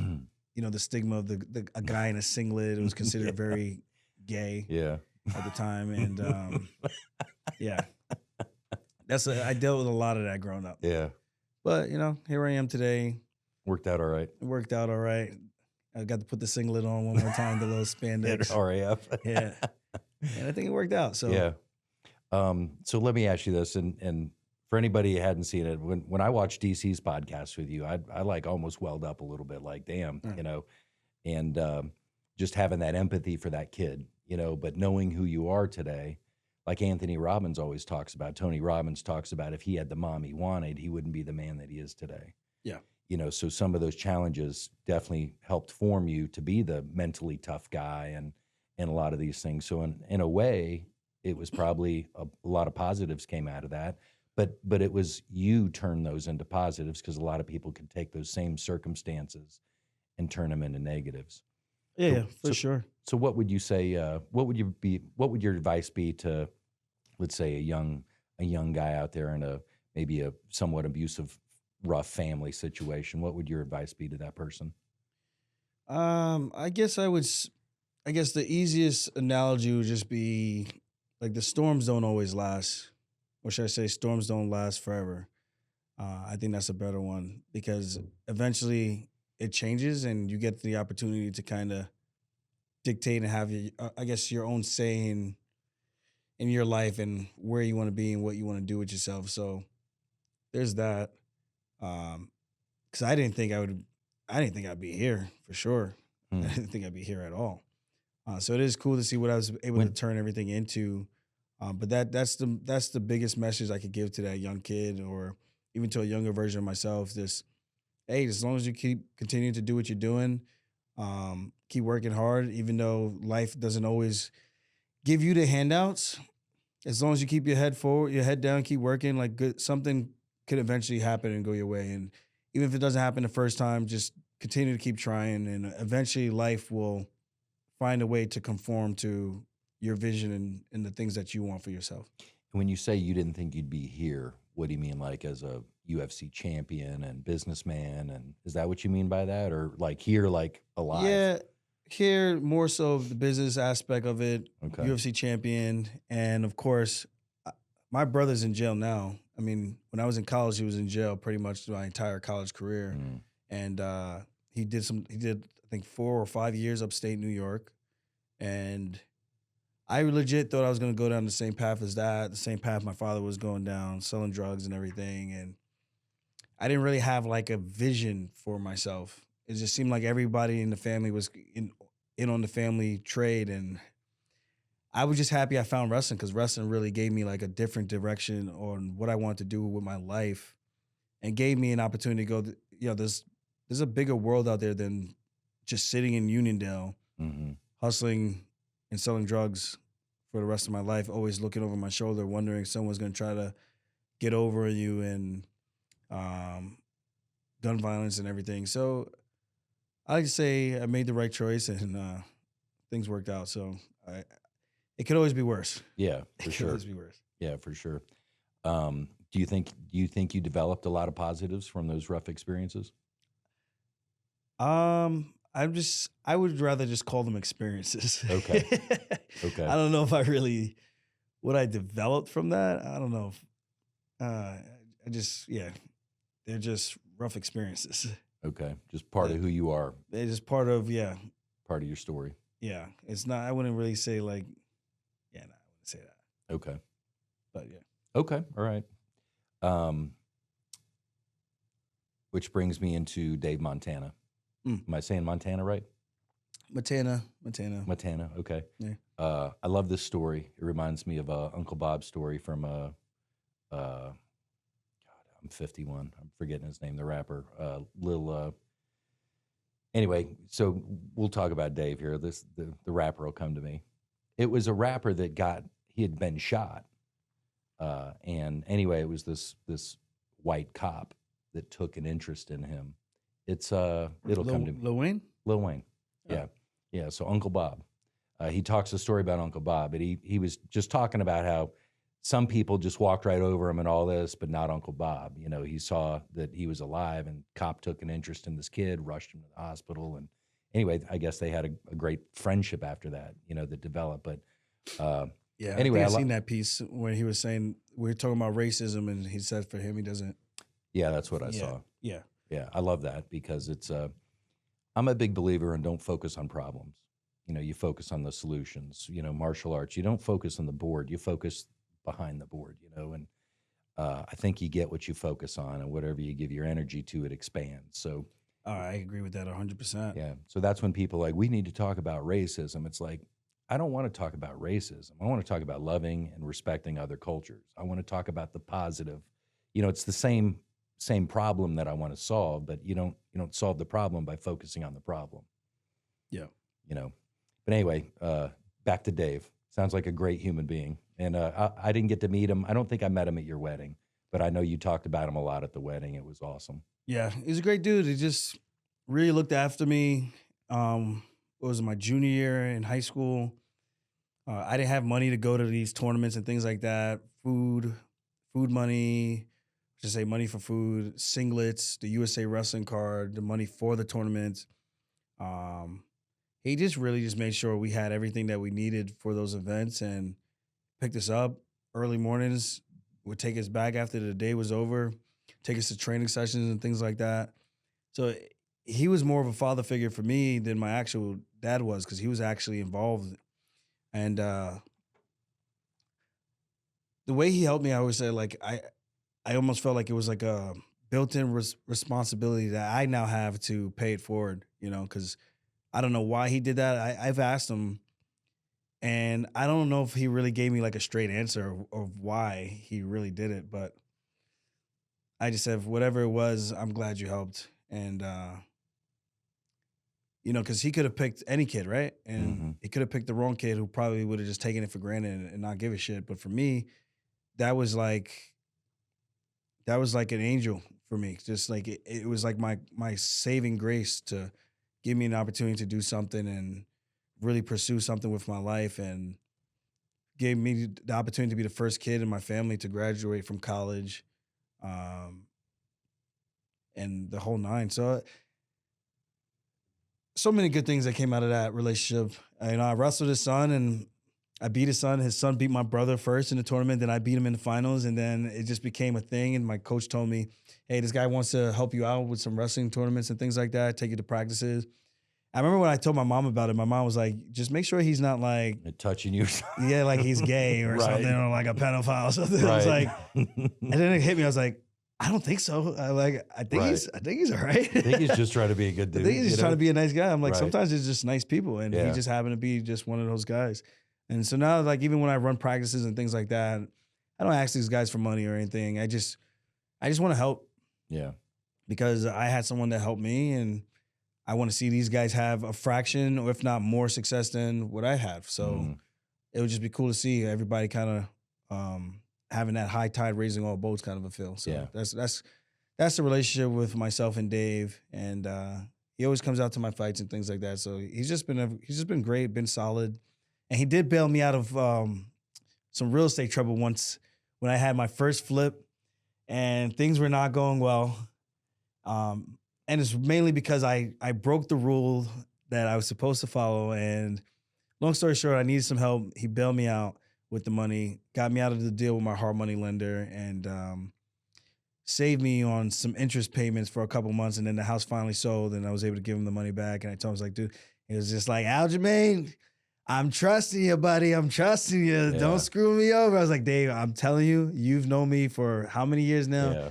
Speaker 2: the stigma of a guy in a singlet. It was considered very gay
Speaker 1: Yeah.
Speaker 2: at the time, and yeah, I dealt with a lot of that growing up.
Speaker 1: Yeah.
Speaker 2: But here I am today.
Speaker 1: Worked out all right.
Speaker 2: It worked out all right. I got to put the singlet on one more time, the little spandex.
Speaker 1: RAF.
Speaker 2: Yeah, and I think it worked out. So
Speaker 1: Yeah. So let me ask you this, and for anybody who hadn't seen it, when I watched DC's podcast with you, I like almost welled up a little bit, like damn, and just having that empathy for that kid, but knowing who you are today, like Anthony Robbins always talks about, Tony Robbins talks about, if he had the mom he wanted, he wouldn't be the man that he is today.
Speaker 2: Yeah.
Speaker 1: So some of those challenges definitely helped form you to be the mentally tough guy and a lot of these things. So in a way, it was probably a lot of positives came out of that, but it was you turn those into positives because a lot of people could take those same circumstances and turn them into negatives.
Speaker 2: yeah,
Speaker 1: So-
Speaker 2: for sure.
Speaker 1: So what would you say, what would your advice be to, let's say, a young guy out there in maybe a somewhat abusive, rough family situation? What would your advice be to that person?
Speaker 2: I guess I guess the easiest analogy would just be like the storms don't always last, or should I say, storms don't last forever. I think that's a better one because eventually it changes and you get the opportunity to kind of dictate and have I guess, your own say in your life and where you want to be and what you want to do with yourself. So there's that. Because I didn't think I'd be here for sure. I
Speaker 1: Hmm.
Speaker 2: didn't think I'd be here at all. So it is cool to see what I was able to
Speaker 1: When
Speaker 2: turn everything into. But that's the biggest message I could give to that young kid, or even to a younger version of myself. Just, hey, as long as you keep continuing to do what you're doing, keep working hard, even though life doesn't always give you the handouts. As long as you keep your head forward, your head down, keep working, like something could eventually happen and go your way. And even if it doesn't happen the first time, just continue to keep trying, and eventually life will find a way to conform to your vision and the things that you want for yourself.
Speaker 1: when you say you didn't think you'd be here, what do you mean, like as a UFC champion and businessman? And is that what you mean by that, or like here, like alive?
Speaker 2: Yeah, here more so the business aspect of it,
Speaker 1: Okay.
Speaker 2: UFC champion, and of course, my brother's in jail now. I mean, when I was in college, he was in jail pretty much my entire college career,
Speaker 1: Mm.
Speaker 2: and he did I think 4 or 5 years upstate New York, and I legit thought I was gonna go down the same path as that, the same path my father was going down, selling drugs and everything, and I didn't really have like a vision for myself. It just seemed like everybody in the family was in on the family trade, and I was just happy I found wrestling because wrestling really gave me like a different direction on what I wanted to do with my life, and gave me an opportunity to go. There's a bigger world out there than just sitting in Uniondale,
Speaker 1: Hmm.
Speaker 2: hustling and selling drugs for the rest of my life. Always looking over my shoulder, wondering if someone's going to try to get over you, and um, gun violence and everything. So I like to say I made the right choice, and things worked out. So it could always be worse.
Speaker 1: Yeah,
Speaker 2: It
Speaker 1: for
Speaker 2: could
Speaker 1: sure.
Speaker 2: always be worse.
Speaker 1: Yeah, for sure. Do you think you developed a lot of positives from those rough experiences?
Speaker 2: I would rather just call them experiences.
Speaker 1: Okay. Okay.
Speaker 2: I don't know if what I developed from that. I don't know. I just, yeah, they're just rough experiences.
Speaker 1: Okay. Just part of who you are,
Speaker 2: They're just part of, yeah,
Speaker 1: part of your story.
Speaker 2: yeah. It's not, I wouldn't really say like, yeah, no, I wouldn't say that.
Speaker 1: Okay.
Speaker 2: But yeah.
Speaker 1: Okay. All right. Um, which brings me into Dave Montana.
Speaker 2: Mm.
Speaker 1: Am I saying Montana right?
Speaker 2: Montana.
Speaker 1: Montana. Okay.
Speaker 2: Yeah.
Speaker 1: I love this story. It reminds me of Uncle Bob's story from God, I'm 51. I'm forgetting his name, the rapper. Anyway, so we'll talk about Dave here. The rapper will come to me. It was a rapper that he had been shot. And anyway, it was this white cop that took an interest in him. It'll come to me.
Speaker 2: Lil Wayne?
Speaker 1: Lil Wayne.
Speaker 2: Oh.
Speaker 1: Yeah. Yeah. So Uncle Bob. He talks a story about Uncle Bob, but he was just talking about how some people just walked right over him and all this, but not Uncle Bob. You know, he saw that he was alive, and cop took an interest in this kid, rushed him to the hospital. And anyway, I guess they had a great friendship after that, that developed. But
Speaker 2: Yeah.
Speaker 1: anyway,
Speaker 2: I think I've seen that piece where he was saying, we were talking about racism, and he said for him, he doesn't.
Speaker 1: yeah, that's what I
Speaker 2: Yeah.
Speaker 1: saw.
Speaker 2: Yeah.
Speaker 1: Yeah, I love that because I'm a big believer in don't focus on problems. You focus on the solutions. Martial arts, you don't focus on the board, you focus behind the board, and I think you get what you focus on, and whatever you give your energy to, it expands. So
Speaker 2: I agree with that 100%.
Speaker 1: yeah, so that's when people are like, we need to talk about racism. It's like, I don't want to talk about racism. I want to talk about loving and respecting other cultures. I want to talk about the positive. It's the same problem that I want to solve, but you don't solve the problem by focusing on the problem.
Speaker 2: Yeah.
Speaker 1: But anyway, back to Dave. Sounds like a great human being. And I didn't get to meet him. I don't think I met him at your wedding, but I know you talked about him a lot at the wedding. It was awesome.
Speaker 2: Yeah. He's a great dude. He just really looked after me. was my junior year in high school. I didn't have money to go to these tournaments and things like that. Food money, just say money for food, singlets, the USA wrestling card, the money for the tournaments. He just really just made sure we had everything that we needed for those events and picked us up early mornings, would take us back after the day was over, take us to training sessions and things like that. So he was more of a father figure for me than my actual dad was, because he was actually involved. And the way he helped me, I always say, like, I almost felt like it was like a built-in responsibility that I now have to pay it forward, because I don't know why he did that. I've asked him, and I don't know if he really gave me like a straight answer of why he really did it, but I just said, whatever it was, I'm glad you helped. And, because he could have picked any kid, right? And he could have picked the wrong kid who probably would have just taken it for granted and not give a shit. But for me, that was like an angel for me. Just like it was like my saving grace to give me an opportunity to do something and really pursue something with my life, and gave me the opportunity to be the first kid in my family to graduate from college, and the whole nine. So many good things that came out of that relationship. I wrestled his son, and I beat his son. His son beat my brother first in the tournament. Then I beat him in the finals, and then it just became a thing. And my coach told me, "Hey, this guy wants to help you out with some wrestling tournaments and things like that. Take you to practices." I remember when I told my mom about it, my mom was like, "Just make sure he's not like
Speaker 1: touching you."
Speaker 2: Yeah, like he's gay or
Speaker 1: Right.
Speaker 2: something, or like a pedophile or something.
Speaker 1: Right.
Speaker 2: I was like, and then it hit me. I was like, I don't think so. I think he's all right.
Speaker 1: I think he's just trying to be a good dude.
Speaker 2: I think he's just trying to be a nice guy. I'm like,
Speaker 1: Right.
Speaker 2: sometimes it's just nice people, and he just happened to be just one of those guys. And so now, like, even when I run practices and things like that, I don't ask these guys for money or anything. I just want to help.
Speaker 1: Yeah.
Speaker 2: Because I had someone that helped me, and I want to see these guys have a fraction, or if not more, success than what I have. So it would just be cool to see everybody kind of having that high tide raising all boats kind of a feel. So that's the relationship with myself and Dave. And he always comes out to my fights and things like that. So he's just been great, been solid. And he did bail me out of some real estate trouble once when I had my first flip and things were not going well. And it's mainly because I broke the rule that I was supposed to follow. And long story short, I needed some help. He bailed me out with the money, got me out of the deal with my hard money lender, and saved me on some interest payments for a couple months. And then the house finally sold, and I was able to give him the money back. And I told him, I was like, dude, it was just like, Aljamain, I'm trusting you, buddy. I'm trusting you.
Speaker 1: Yeah.
Speaker 2: Don't screw me over. I was like, Dave, I'm telling you, you've known me for how many years now?
Speaker 1: Yeah.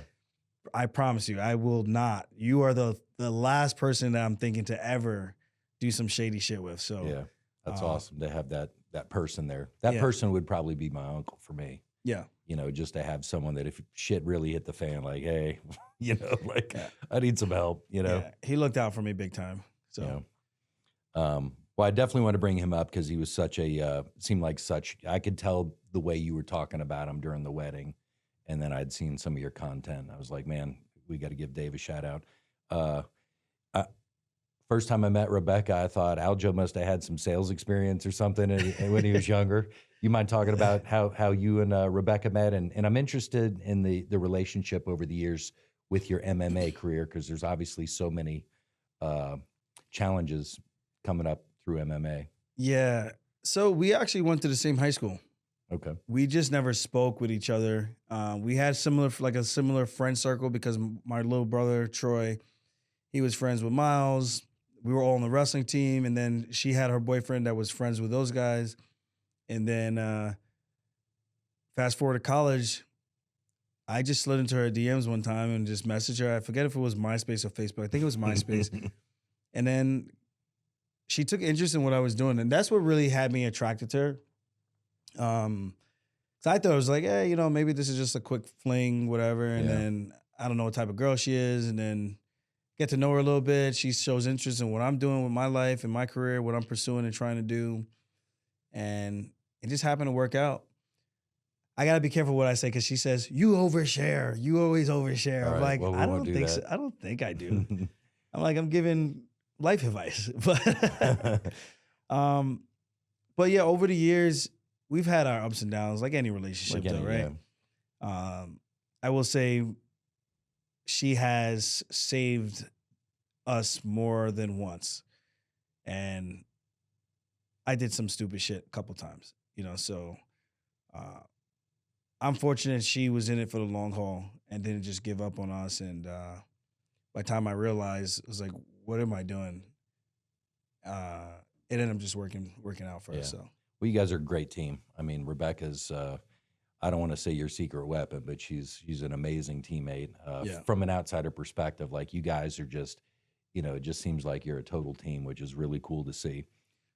Speaker 2: I promise you, I will not. You are the last person that I'm thinking to ever do some shady shit with. So
Speaker 1: Yeah. That's awesome to have that person there. That person would probably be my uncle for me.
Speaker 2: Yeah.
Speaker 1: Just to have someone that if shit really hit the fan, like, hey, I need some help,
Speaker 2: Yeah. He looked out for me big time. So
Speaker 1: well, I definitely want to bring him up because he was seemed like I could tell the way you were talking about him during the wedding. And then I'd seen some of your content. I was like, man, we got to give Dave a shout out. First time I met Rebecca, I thought Aljo must have had some sales experience or something when he was younger. You mind talking about how you and Rebecca met? And I'm interested in the relationship over the years with your MMA career, because there's obviously so many challenges coming up through MMA.
Speaker 2: Yeah. So we actually went to the same high school.
Speaker 1: Okay.
Speaker 2: We just never spoke with each other. We had a similar friend circle because my little brother, Troy, he was friends with Miles. We were all on the wrestling team. And then she had her boyfriend that was friends with those guys. And then fast forward to college, I just slid into her DMs one time and just messaged her. I forget if it was MySpace or Facebook. I think it was MySpace. And then she took interest in what I was doing. And that's what really had me attracted to her. So I thought it was like, hey, maybe this is just a quick fling, whatever. And then I don't know what type of girl she is. And then get to know her a little bit. She shows interest in what I'm doing with my life and my career, what I'm pursuing and trying to do. And it just happened to work out. I got to be careful what I say because she says, you overshare. You always overshare. I'm like, I don't think so. I don't think I do. I'm like, I'm giving life advice. But yeah, over the years, we've had our ups and downs, like any relationship, though, right? I will say she has saved us more than once. And I did some stupid shit a couple times, so I'm fortunate she was in it for the long haul and didn't just give up on us. And by the time I realized, I was like, what am I doing? It ended up just working out for us. So.
Speaker 1: Well, you guys are a great team. I mean, Rebecca's, I don't want to say your secret weapon, but she's an amazing teammate. From an outsider perspective, like you guys are just, it just seems like you're a total team, which is really cool to see.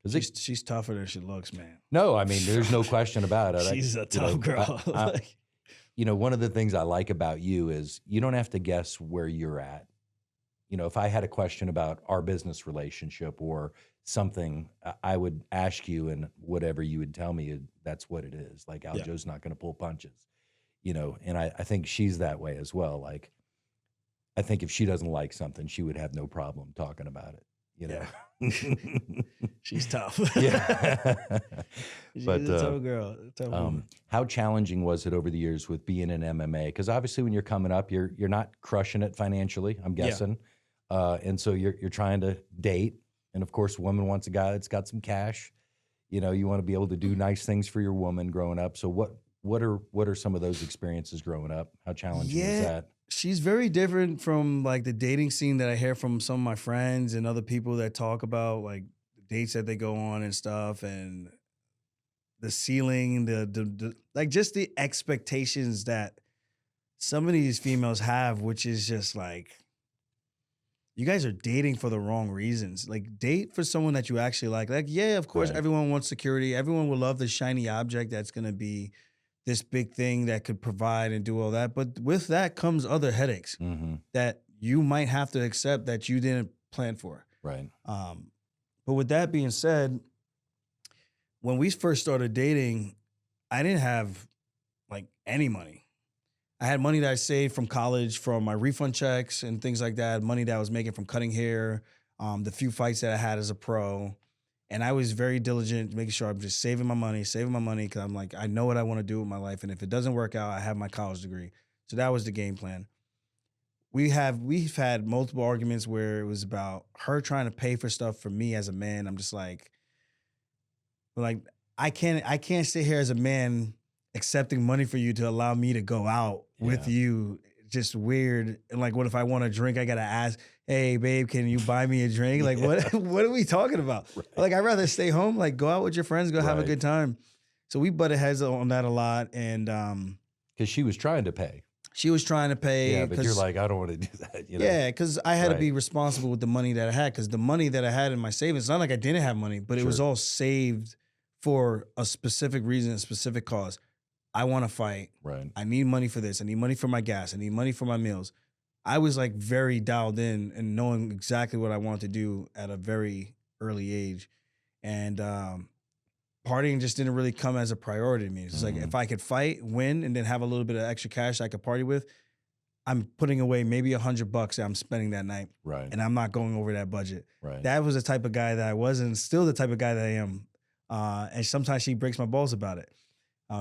Speaker 2: She's tougher than she looks, man.
Speaker 1: No, I mean, there's no question about it.
Speaker 2: She's a tough girl.
Speaker 1: One of the things I like about you is you don't have to guess where you're at. If I had a question about our business relationship or something, I would ask you, and whatever you would tell me, that's what it is. Like, Aljo's not going to pull punches, and I think she's that way as well. Like, I think if she doesn't like something, she would have no problem talking about it.
Speaker 2: She's tough.
Speaker 1: Yeah.
Speaker 2: She's a tough girl.
Speaker 1: How challenging was it over the years with being in MMA? Because obviously when you're coming up, you're not crushing it financially, I'm guessing. And so you're trying to date. And of course, a woman wants a guy that's got some cash. You want to be able to do nice things for your woman growing up. So what are some of those experiences growing up? How challenging was that?
Speaker 2: She's very different from like the dating scene that I hear from some of my friends and other people that talk about like dates that they go on and stuff, and the ceiling, the like just the expectations that some of these females have, which is just like, you guys are dating for the wrong reasons. Like, date for someone that you actually like. Like, yeah, of course, everyone wants security. Everyone will love the shiny object that's going to be this big thing that could provide and do all that. But with that comes other headaches that you might have to accept that you didn't plan for.
Speaker 1: Right.
Speaker 2: But with that being said, when we first started dating, I didn't have like any money. I had money that I saved from college, from my refund checks and things like that, money that I was making from cutting hair, the few fights that I had as a pro. And I was very diligent, making sure I'm just saving my money, because I'm like, I know what I want to do with my life. And if it doesn't work out, I have my college degree. So that was the game plan. We've had multiple arguments where it was about her trying to pay for stuff for me as a man. I'm just like I can't sit here as a man accepting money for you to allow me to go out with you. Just weird. And like, what if I want a drink? I gotta ask, hey babe, can you buy me a drink? Like, what are we talking about? Right. Like, I'd rather stay home, like go out with your friends, go have a good time. So we butted heads on that a lot. And
Speaker 1: because she was trying to pay.
Speaker 2: She was trying to pay.
Speaker 1: Yeah, but you're like, I don't want to do that.
Speaker 2: Yeah, because I had to be responsible with the money that I had. Because the money that I had in my savings, it's not like I didn't have money, but it was all saved for a specific reason, a specific cause. I want to fight.
Speaker 1: Right.
Speaker 2: I need money for this. I need money for my gas. I need money for my meals. I was like very dialed in and knowing exactly what I wanted to do at a very early age. And partying just didn't really come as a priority to me. It's like, if I could fight, win, and then have a little bit of extra cash I could party with, I'm putting away maybe $100 that I'm spending that night. Right. And I'm not going over that budget. Right. That was the type of guy that I was, and still the type of guy that I am. And sometimes she breaks my balls about it.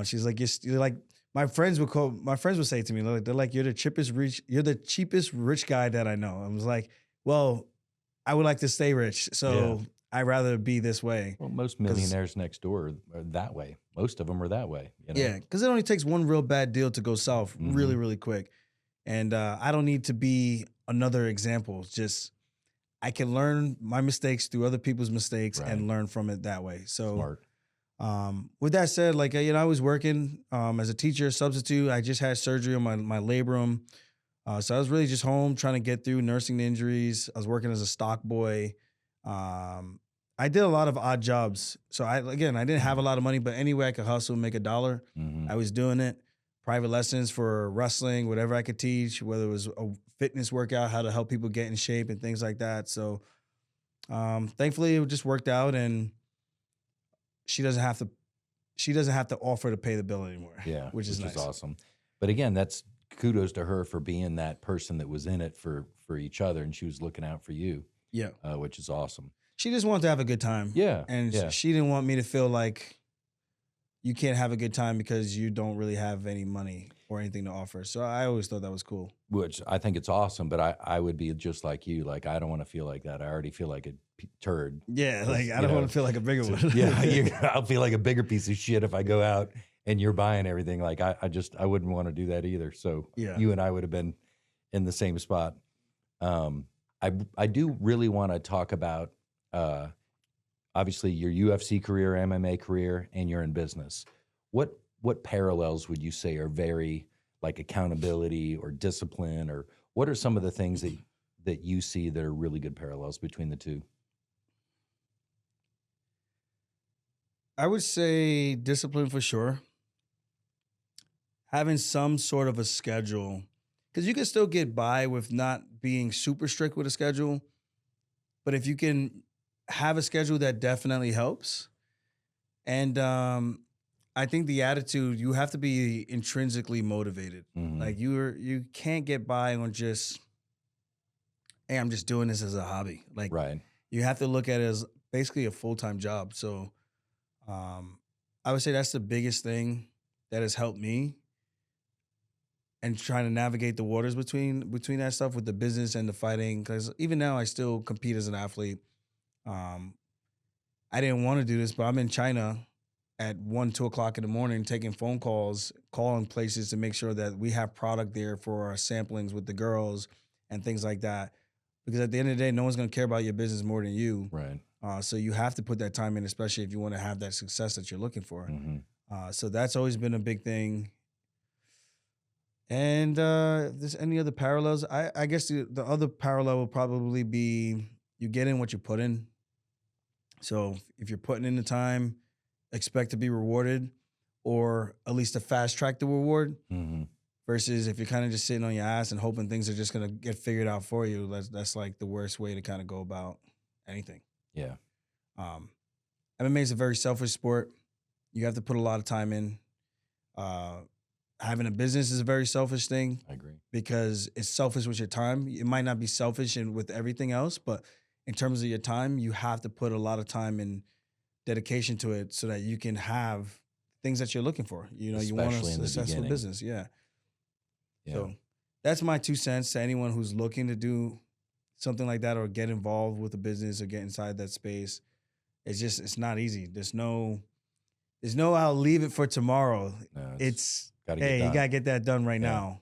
Speaker 2: She's like, you're like, my friends would say to me, they're like, you're the cheapest rich guy that I know. I was like, well, I would like to stay rich, so I'd rather be this way.
Speaker 1: Well, most millionaires next door are that way. Most of them are that way.
Speaker 2: Yeah, because it only takes one real bad deal to go south really, really quick. And I don't need to be another example. Just, I can learn my mistakes through other people's mistakes and learn from it that way. So smart. With that said, like, I was working as a teacher, substitute. I just had surgery on my labrum. So I was really just home trying to get through nursing the injuries. I was working as a stock boy. I did a lot of odd jobs. So I didn't have a lot of money, but any way I could hustle and make $1, I was doing it. Private lessons for wrestling, whatever I could teach, whether it was a fitness workout, how to help people get in shape and things like that. So thankfully it just worked out, and she doesn't have to offer to pay the bill anymore. Yeah, which is nice.
Speaker 1: Awesome. But again, that's kudos to her for being that person that was in it for each other, and she was looking out for you.
Speaker 2: Yeah.
Speaker 1: which is awesome.
Speaker 2: She just wanted to have a good time.
Speaker 1: Yeah.
Speaker 2: And
Speaker 1: yeah.
Speaker 2: she didn't want me to feel like you can't have a good time because you don't really have any money or anything to offer. So I always thought that was cool.
Speaker 1: Which I think it's awesome, but I would be just like you. Like, I don't want to feel like that. I already feel like a turd.
Speaker 2: Yeah, like I don't want to feel like a bigger one.
Speaker 1: Yeah, I'll feel like a bigger piece of shit if I go out and you're buying everything. Like, I wouldn't want to do that either. So
Speaker 2: Yeah.
Speaker 1: you and I would have been in the same spot. I do really want to talk about, obviously, your UFC career, MMA career, and you're in business. What parallels would you say are very, like, accountability or discipline, or what are some of the things that you see that are really good parallels between the two?
Speaker 2: I would say discipline for sure. Having some sort of a schedule, because you can still get by with not being super strict with a schedule. But if you can have a schedule, that definitely helps. And I think the attitude, you have to be intrinsically motivated.
Speaker 1: Mhm.
Speaker 2: Like you can't get by on just, hey, I'm just doing this as a hobby. Like
Speaker 1: Right.
Speaker 2: you have to look at it as basically a full-time job. So I would say that's the biggest thing that has helped me, and trying to navigate the waters between that stuff with the business and the fighting. Because even now I still compete as an athlete. I didn't want to do this, but I'm in China at 2 o'clock in the morning taking phone calls, calling places to make sure that we have product there for our samplings with the girls and things like that. Because at the end of the day, no one's going to care about your business more than you.
Speaker 1: Right.
Speaker 2: So you have to put that time in, especially if you want to have that success that you're looking for.
Speaker 1: Mm-hmm.
Speaker 2: So that's always been a big thing. And if there's any other parallels, I guess the other parallel will probably be you get in what you put in. So if you're putting in the time, expect to be rewarded, or at least to fast track the reward.
Speaker 1: Mm-hmm.
Speaker 2: Versus if you're kind of just sitting on your ass and hoping things are just gonna get figured out for you. That's like the worst way to kind of go about anything.
Speaker 1: Yeah.
Speaker 2: MMA is a very selfish sport. You have to put a lot of time in. Having a business is a very selfish thing.
Speaker 1: I agree.
Speaker 2: Because it's selfish with your time. It might not be selfish with everything else, but in terms of your time, you have to put a lot of time and dedication to it so that you can have things that you're looking for. You know, you want a
Speaker 1: Especially in the
Speaker 2: successful
Speaker 1: beginning.
Speaker 2: business. Yeah.
Speaker 1: Yeah.
Speaker 2: So that's my 2 cents to anyone who's looking to do something like that or get involved with a business or get inside that space. It's not easy. There's no I'll leave it for tomorrow.
Speaker 1: No,
Speaker 2: It's
Speaker 1: gotta get
Speaker 2: hey, you
Speaker 1: done.
Speaker 2: gotta get that done right
Speaker 1: Yeah.
Speaker 2: now.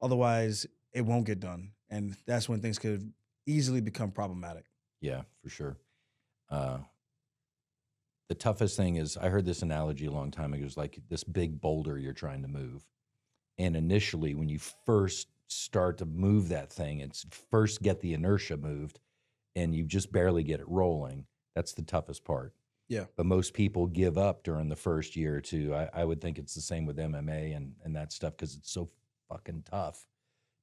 Speaker 2: Otherwise, it won't get done. And that's when things could easily become problematic.
Speaker 1: Yeah, for sure. The toughest thing is, I heard this analogy a long time ago. It was like this big boulder you're trying to move. And initially, when you first start to move that thing, it's first get the inertia moved and you just barely get it rolling. That's the toughest part.
Speaker 2: Yeah.
Speaker 1: But most people give up during the first year or two. I would think it's the same with MMA and that stuff, because it's so fucking tough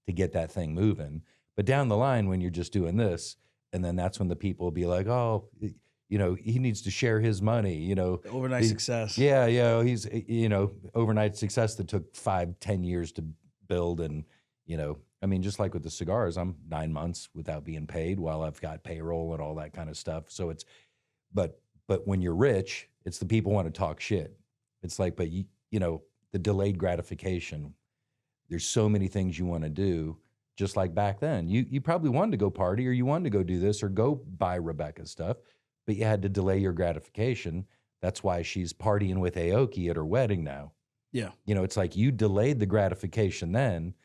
Speaker 1: to get that thing moving. But down the line, when you're just doing this, and then that's when the people will be like, oh, you know, he needs to share his money, you know.
Speaker 2: The overnight success.
Speaker 1: Yeah, yeah. He's, you know, overnight success that took 5-10 years to build. And, you know, I mean, just like with the cigars, I'm 9 months without being paid while I've got payroll and all that kind of stuff. So it's, but when you're rich, it's the people want to talk shit. It's like, but you know, the delayed gratification, there's so many things you want to do. Just like back then, you probably wanted to go party, or you wanted to go do this, or go buy Rebecca's stuff, but you had to delay your gratification. That's why she's partying with Aoki at her wedding now.
Speaker 2: Yeah.
Speaker 1: You know, it's like you delayed the gratification then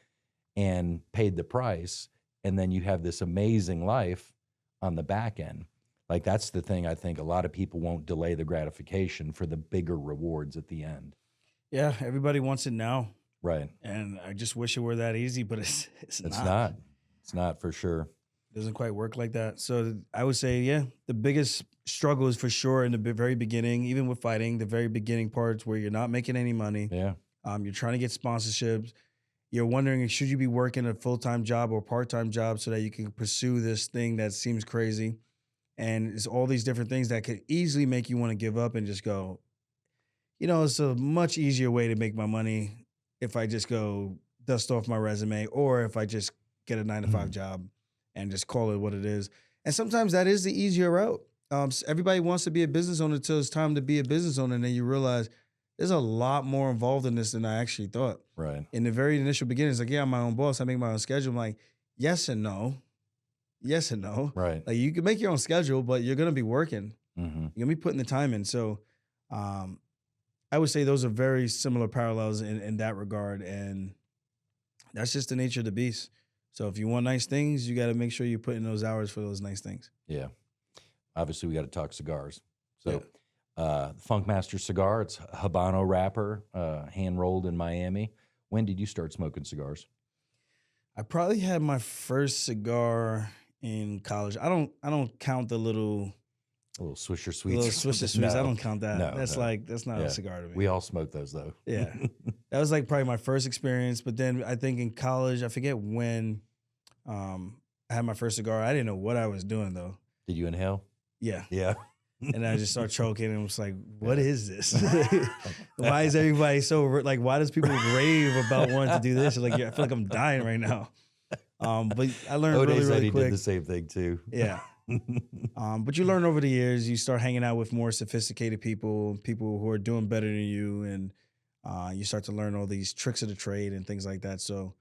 Speaker 1: and paid the price, and then you have this amazing life on the back end. Like, that's the thing. I think a lot of people won't delay the gratification for the bigger rewards at the end.
Speaker 2: Yeah. Everybody wants it now.
Speaker 1: Right.
Speaker 2: And I just wish it were that easy, but it's not.
Speaker 1: not. It's not, for sure.
Speaker 2: It doesn't quite work like that. So I would say, yeah, the biggest struggle is for sure in the very beginning, even with fighting, the very beginning parts where you're not making any money.
Speaker 1: Yeah.
Speaker 2: You're trying to get sponsorships. You're wondering, should you be working a full-time job or part-time job so that you can pursue this thing that seems crazy? And it's all these different things that could easily make you want to give up and just go, you know, it's a much easier way to make my money if I just go dust off my resume, or if I just get a 9-to-5 job and just call it what it is. And sometimes that is the easier route. Everybody wants to be a business owner until it's time to be a business owner. And then you realize there's a lot more involved in this than I actually thought.
Speaker 1: Right.
Speaker 2: In the very initial beginnings, like, yeah, I'm my own boss. I make my own schedule. I'm like, yes and no. Yes and no.
Speaker 1: Right.
Speaker 2: Like, you can make your own schedule, but you're going to be working.
Speaker 1: Mm-hmm.
Speaker 2: You're going to be putting the time in. So I would say those are very similar parallels in that regard. And that's just the nature of the beast. So if you want nice things, you got to make sure you put in those hours for those nice things.
Speaker 1: Yeah. Obviously, we got to talk cigars. So Funkmaster cigar, it's a Habano wrapper, hand-rolled in Miami. When did you start smoking cigars?
Speaker 2: I probably had my first cigar in college. I don't count the little
Speaker 1: Swisher Sweets.
Speaker 2: Little Swisher Sweets.
Speaker 1: No.
Speaker 2: I don't count that.
Speaker 1: No,
Speaker 2: That's not a cigar to me.
Speaker 1: We all smoke those though.
Speaker 2: Yeah. That was like probably my first experience. But then I think in college, I forget when I had my first cigar. I didn't know what I was doing though.
Speaker 1: Did you inhale?
Speaker 2: Yeah.
Speaker 1: Yeah.
Speaker 2: And I just started choking and was like, what is this? Why is everybody so, like, why does people rave about wanting to do this? Like, I feel like I'm dying right now. But I learned really
Speaker 1: he
Speaker 2: quick.
Speaker 1: did the same thing too.
Speaker 2: Yeah. But you learn over the years, you start hanging out with more sophisticated people who are doing better than you. And you start to learn all these tricks of the trade and things like that. So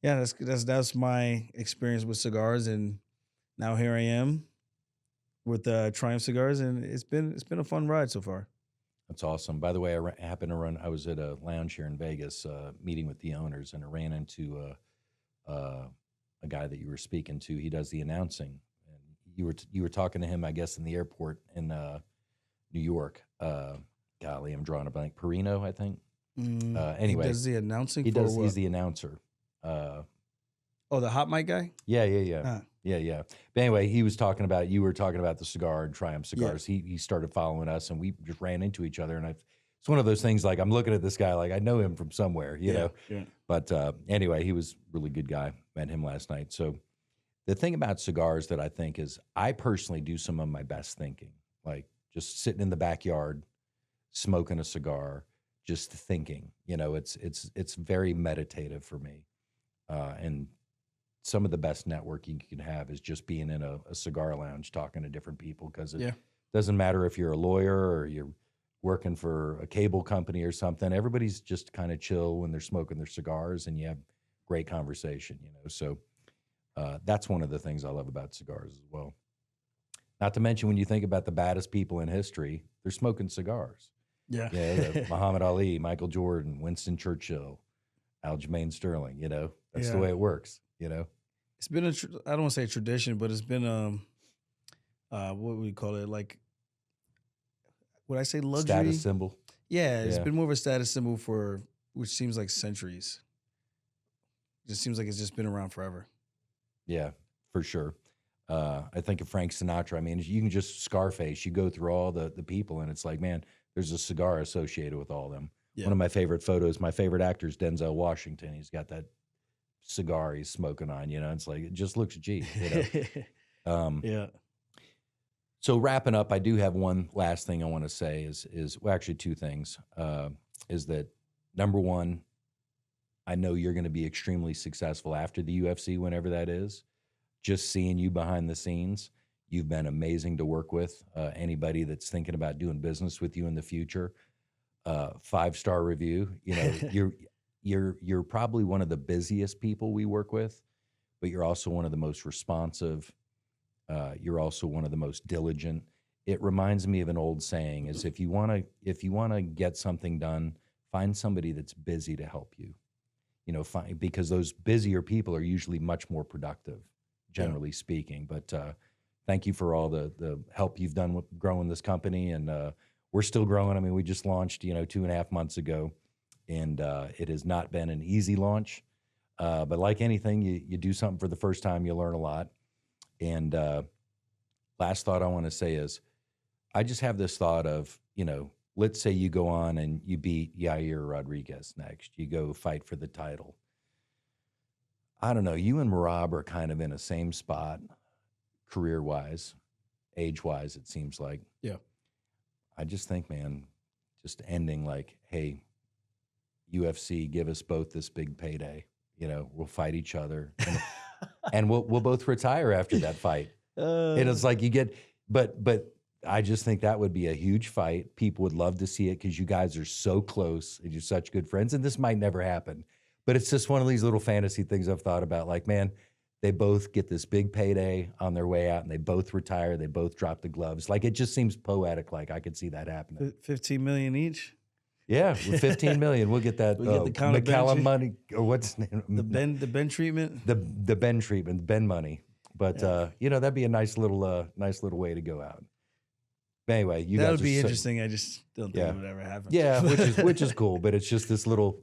Speaker 2: yeah, that's my experience with cigars. And now here I am with Triumph Cigars, and it's been a fun ride so far.
Speaker 1: That's awesome. By the way, I was at a lounge here in Vegas, meeting with the owners, and I ran into a guy that you were speaking to. He does the announcing, and you were talking to him, I guess, in the airport in New York. Golly, I'm drawing a blank. Perino, I think. Anyway,
Speaker 2: he does the announcing.
Speaker 1: He's the announcer.
Speaker 2: The hot mic guy.
Speaker 1: Yeah. Yeah. But anyway, you were talking about the cigar and Triumph Cigars. Yeah. He started following us, and we just ran into each other. And it's one of those things, like, I'm looking at this guy like I know him from somewhere, you know. Yeah. But anyway, he was a really good guy. Met him last night. So the thing about cigars that I think is, I personally do some of my best thinking, like just sitting in the backyard, smoking a cigar, just thinking. You know, it's very meditative for me, and some of the best networking you can have is just being in a cigar lounge talking to different people, because it doesn't matter if you're a lawyer or you're working for a cable company or something. Everybody's just kind of chill when they're smoking their cigars, and you have great conversation, you know. So that's one of the things I love about cigars as well. Not to mention, when you think about the baddest people in history, they're smoking cigars.
Speaker 2: Yeah.
Speaker 1: Muhammad Ali, Michael Jordan, Winston Churchill, Aljamain Sterling, you know. That's the way it works. You know,
Speaker 2: it's been I don't want to say a tradition, but it's been what would we call it? Like, would I say luxury?
Speaker 1: Status symbol.
Speaker 2: Yeah, it's been more of a status symbol which seems like centuries. It just seems like it's just been around forever.
Speaker 1: Yeah, for sure. I think of Frank Sinatra. I mean, you can just Scarface. You go through all the people, and it's like, man, there's a cigar associated with all of them. Yeah. One of my favorite photos, my favorite actor is Denzel Washington. He's got that cigar he's smoking on, you know. It's like, it just looks cheap, you know.
Speaker 2: Yeah.
Speaker 1: So wrapping up, I do have one last thing I want to say is well, actually two things. Is that, number one, I know you're going to be extremely successful after the UFC, whenever that is. Just seeing you behind the scenes, you've been amazing to work with. Anybody that's thinking about doing business with you in the future, 5-star review. You know, you're probably one of the busiest people we work with, but you're also one of the most responsive. You're also one of the most diligent. It reminds me of an old saying: is if you want to get something done, find somebody that's busy to help you. You know, because those busier people are usually much more productive, generally speaking. But thank you for all the help you've done with growing this company, and we're still growing. I mean, we just launched, 2.5 months ago. And it has not been an easy launch. But like anything, you do something for the first time, you learn a lot. And last thought I want to say is, I just have this thought of, let's say you go on and you beat Yair Rodriguez next. You go fight for the title. I don't know. You and Merab are kind of in the same spot, career-wise, age-wise, it seems like.
Speaker 2: Yeah. I
Speaker 1: just think, man, just ending like, hey, UFC, give us both this big payday. We'll fight each other, and we'll both retire after that fight. And it's like you get, but I just think that would be a huge fight. People would love to see it because you guys are so close and you're such good friends. And this might never happen, but it's just one of these little fantasy things I've thought about. Like, man, they both get this big payday on their way out and they both retire. They both drop the gloves. Like, it just seems poetic. Like, I could see that happening.
Speaker 2: 15 million each.
Speaker 1: Yeah, with 15 million, we'll get that.
Speaker 2: We'll get the Conor
Speaker 1: McCallum
Speaker 2: Bench.
Speaker 1: money, or what's his name?
Speaker 2: The Ben treatment.
Speaker 1: The Ben treatment, Ben money. But that'd be a nice little way to go out. But anyway,
Speaker 2: that would be interesting. I just don't think it would ever happen.
Speaker 1: Yeah, which is cool. But it's just this little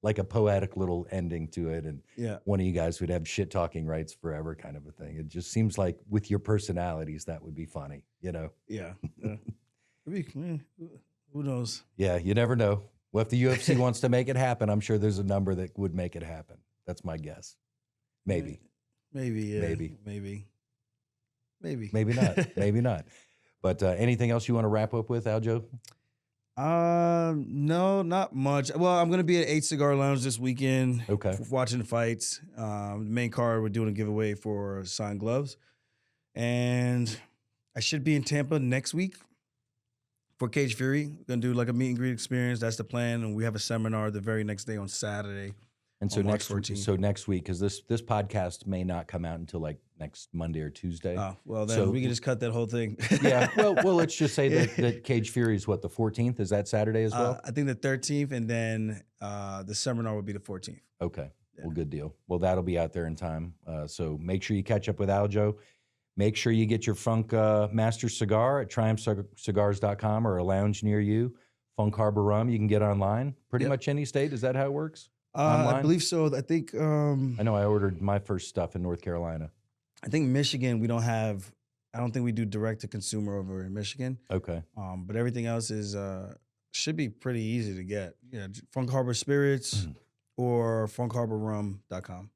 Speaker 1: like a poetic little ending to it, and one of you guys would have shit talking rights forever, kind of a thing. It just seems like with your personalities, that would be funny.
Speaker 2: Yeah. Who knows?
Speaker 1: Yeah, you never know. Well, if the UFC wants to make it happen, I'm sure there's a number that would make it happen. That's my guess. Maybe.
Speaker 2: Maybe. Yeah.
Speaker 1: Maybe.
Speaker 2: Maybe
Speaker 1: not. Maybe not. But anything else you want to wrap up with, Aljo?
Speaker 2: No, not much. Well, I'm going to be at 8 Cigar Lounge this weekend.
Speaker 1: Okay.
Speaker 2: Watching the fights. The main card, we're doing a giveaway for signed gloves. And I should be in Tampa next week for Cage Fury. We're going to do like a meet and greet experience. That's the plan. And we have a seminar the very next day on Saturday.
Speaker 1: And so
Speaker 2: March 14th.
Speaker 1: Next week, because this podcast may not come out until like next Monday or Tuesday.
Speaker 2: Oh, well, then we can just cut that whole thing.
Speaker 1: Yeah. Well, let's just say that Cage Fury is what, the 14th? Is that Saturday as well?
Speaker 2: I think the 13th, and then the seminar would be the 14th.
Speaker 1: Okay. Yeah. Well, good deal. Well, that'll be out there in time. So make sure you catch up with Aljo. Make sure you get your Funkmaster cigar at triumphcigars.com or a lounge near you. Funk Harbor Rum you can get online. Pretty much any state. Is that how it works?
Speaker 2: I believe so. I think.
Speaker 1: I know I ordered my first stuff in North Carolina.
Speaker 2: I think Michigan, we don't have. I don't think we do direct to consumer over in Michigan.
Speaker 1: Okay.
Speaker 2: But everything else is should be pretty easy to get. Yeah, Funk Harbor Spirits or funkharborrum.com.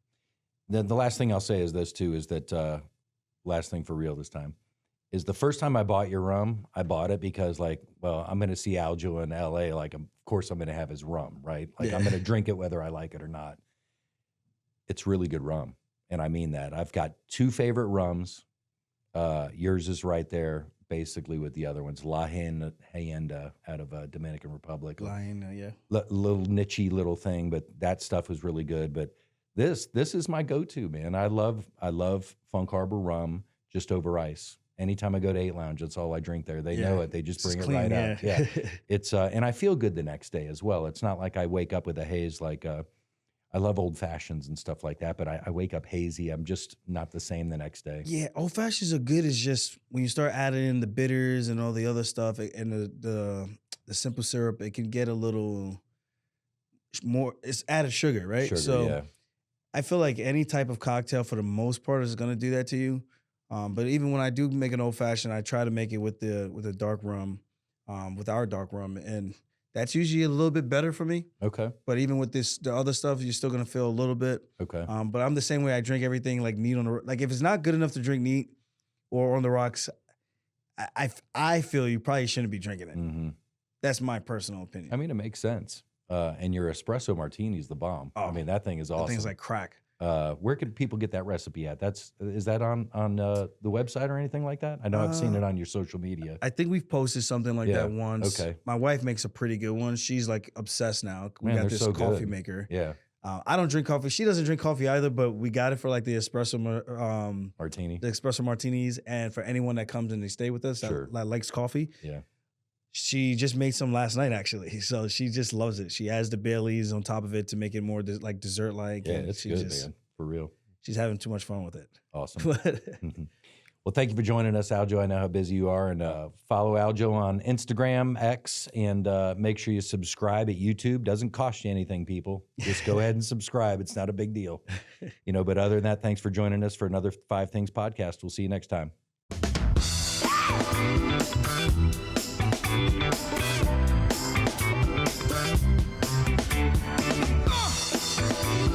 Speaker 1: The last thing I'll say is this too: is that last thing for real this time is the first time I bought your rum. I bought it because I'm going to see Aljo in L.A. Like, of course I'm going to have his rum, right? Like, I'm going to drink it whether I like it or not. It's really good rum, and I mean that. I've got two favorite rums. Yours is right there, basically, with the other ones. La Hacienda out of Dominican Republic.
Speaker 2: La Hacienda, yeah.
Speaker 1: Little niche-y little thing, but that stuff was really good. But this is my go-to, man. I love Funk Harbor rum just over ice. Anytime I go to 8 Lounge, that's all I drink there. They know it. They just bring it
Speaker 2: clean,
Speaker 1: right out. Yeah. It's and I feel good the next day as well. It's not like I wake up with a haze. Like I love old fashions and stuff like that, but I wake up hazy. I'm just not the same the next day.
Speaker 2: Yeah, old fashions are good. It's just when you start adding in the bitters and all the other stuff and the simple syrup, it can get a little more. It's added sugar, right?
Speaker 1: Sugar,
Speaker 2: so
Speaker 1: yeah.
Speaker 2: I feel like any type of cocktail, for the most part, is going to do that to you. But even when I do make an old fashioned, I try to make it with the dark rum, with our dark rum, and that's usually a little bit better for me.
Speaker 1: Okay.
Speaker 2: But even with the other stuff, you're still gonna feel a little bit.
Speaker 1: Okay.
Speaker 2: But I'm the same way. I drink everything like neat like if it's not good enough to drink neat or on the rocks, I feel you probably shouldn't be drinking it.
Speaker 1: Mm-hmm.
Speaker 2: That's my personal opinion.
Speaker 1: I mean, it makes sense. And your espresso martini is the bomb. I mean, that thing is awesome.
Speaker 2: That thing's like crack.
Speaker 1: Where can people get that recipe at? Is that on the website or anything like that? I know I've seen it on your social media.
Speaker 2: I think we've posted something like that once.
Speaker 1: Okay.
Speaker 2: My wife makes a pretty good one. She's like obsessed now. We
Speaker 1: Man,
Speaker 2: got this
Speaker 1: so
Speaker 2: coffee
Speaker 1: good.
Speaker 2: maker.
Speaker 1: Yeah.
Speaker 2: I don't drink coffee. She doesn't drink coffee either, but we got it for like the espresso
Speaker 1: Martini.
Speaker 2: the espresso martinis, and for anyone that comes and they stay with us that likes coffee.
Speaker 1: Yeah.
Speaker 2: She just made some last night, actually. So she just loves it. She adds the Baileys on top of it to make it more like dessert-like.
Speaker 1: Yeah, it's good, man. For real.
Speaker 2: She's having too much fun with it.
Speaker 1: Awesome. Well, thank you for joining us, Aljo. I know how busy you are. And follow Aljo on Instagram, X, and make sure you subscribe at YouTube. Doesn't cost you anything, people. Just go ahead and subscribe. It's not a big deal. But other than that, thanks for joining us for another 5 Things podcast. We'll see you next time.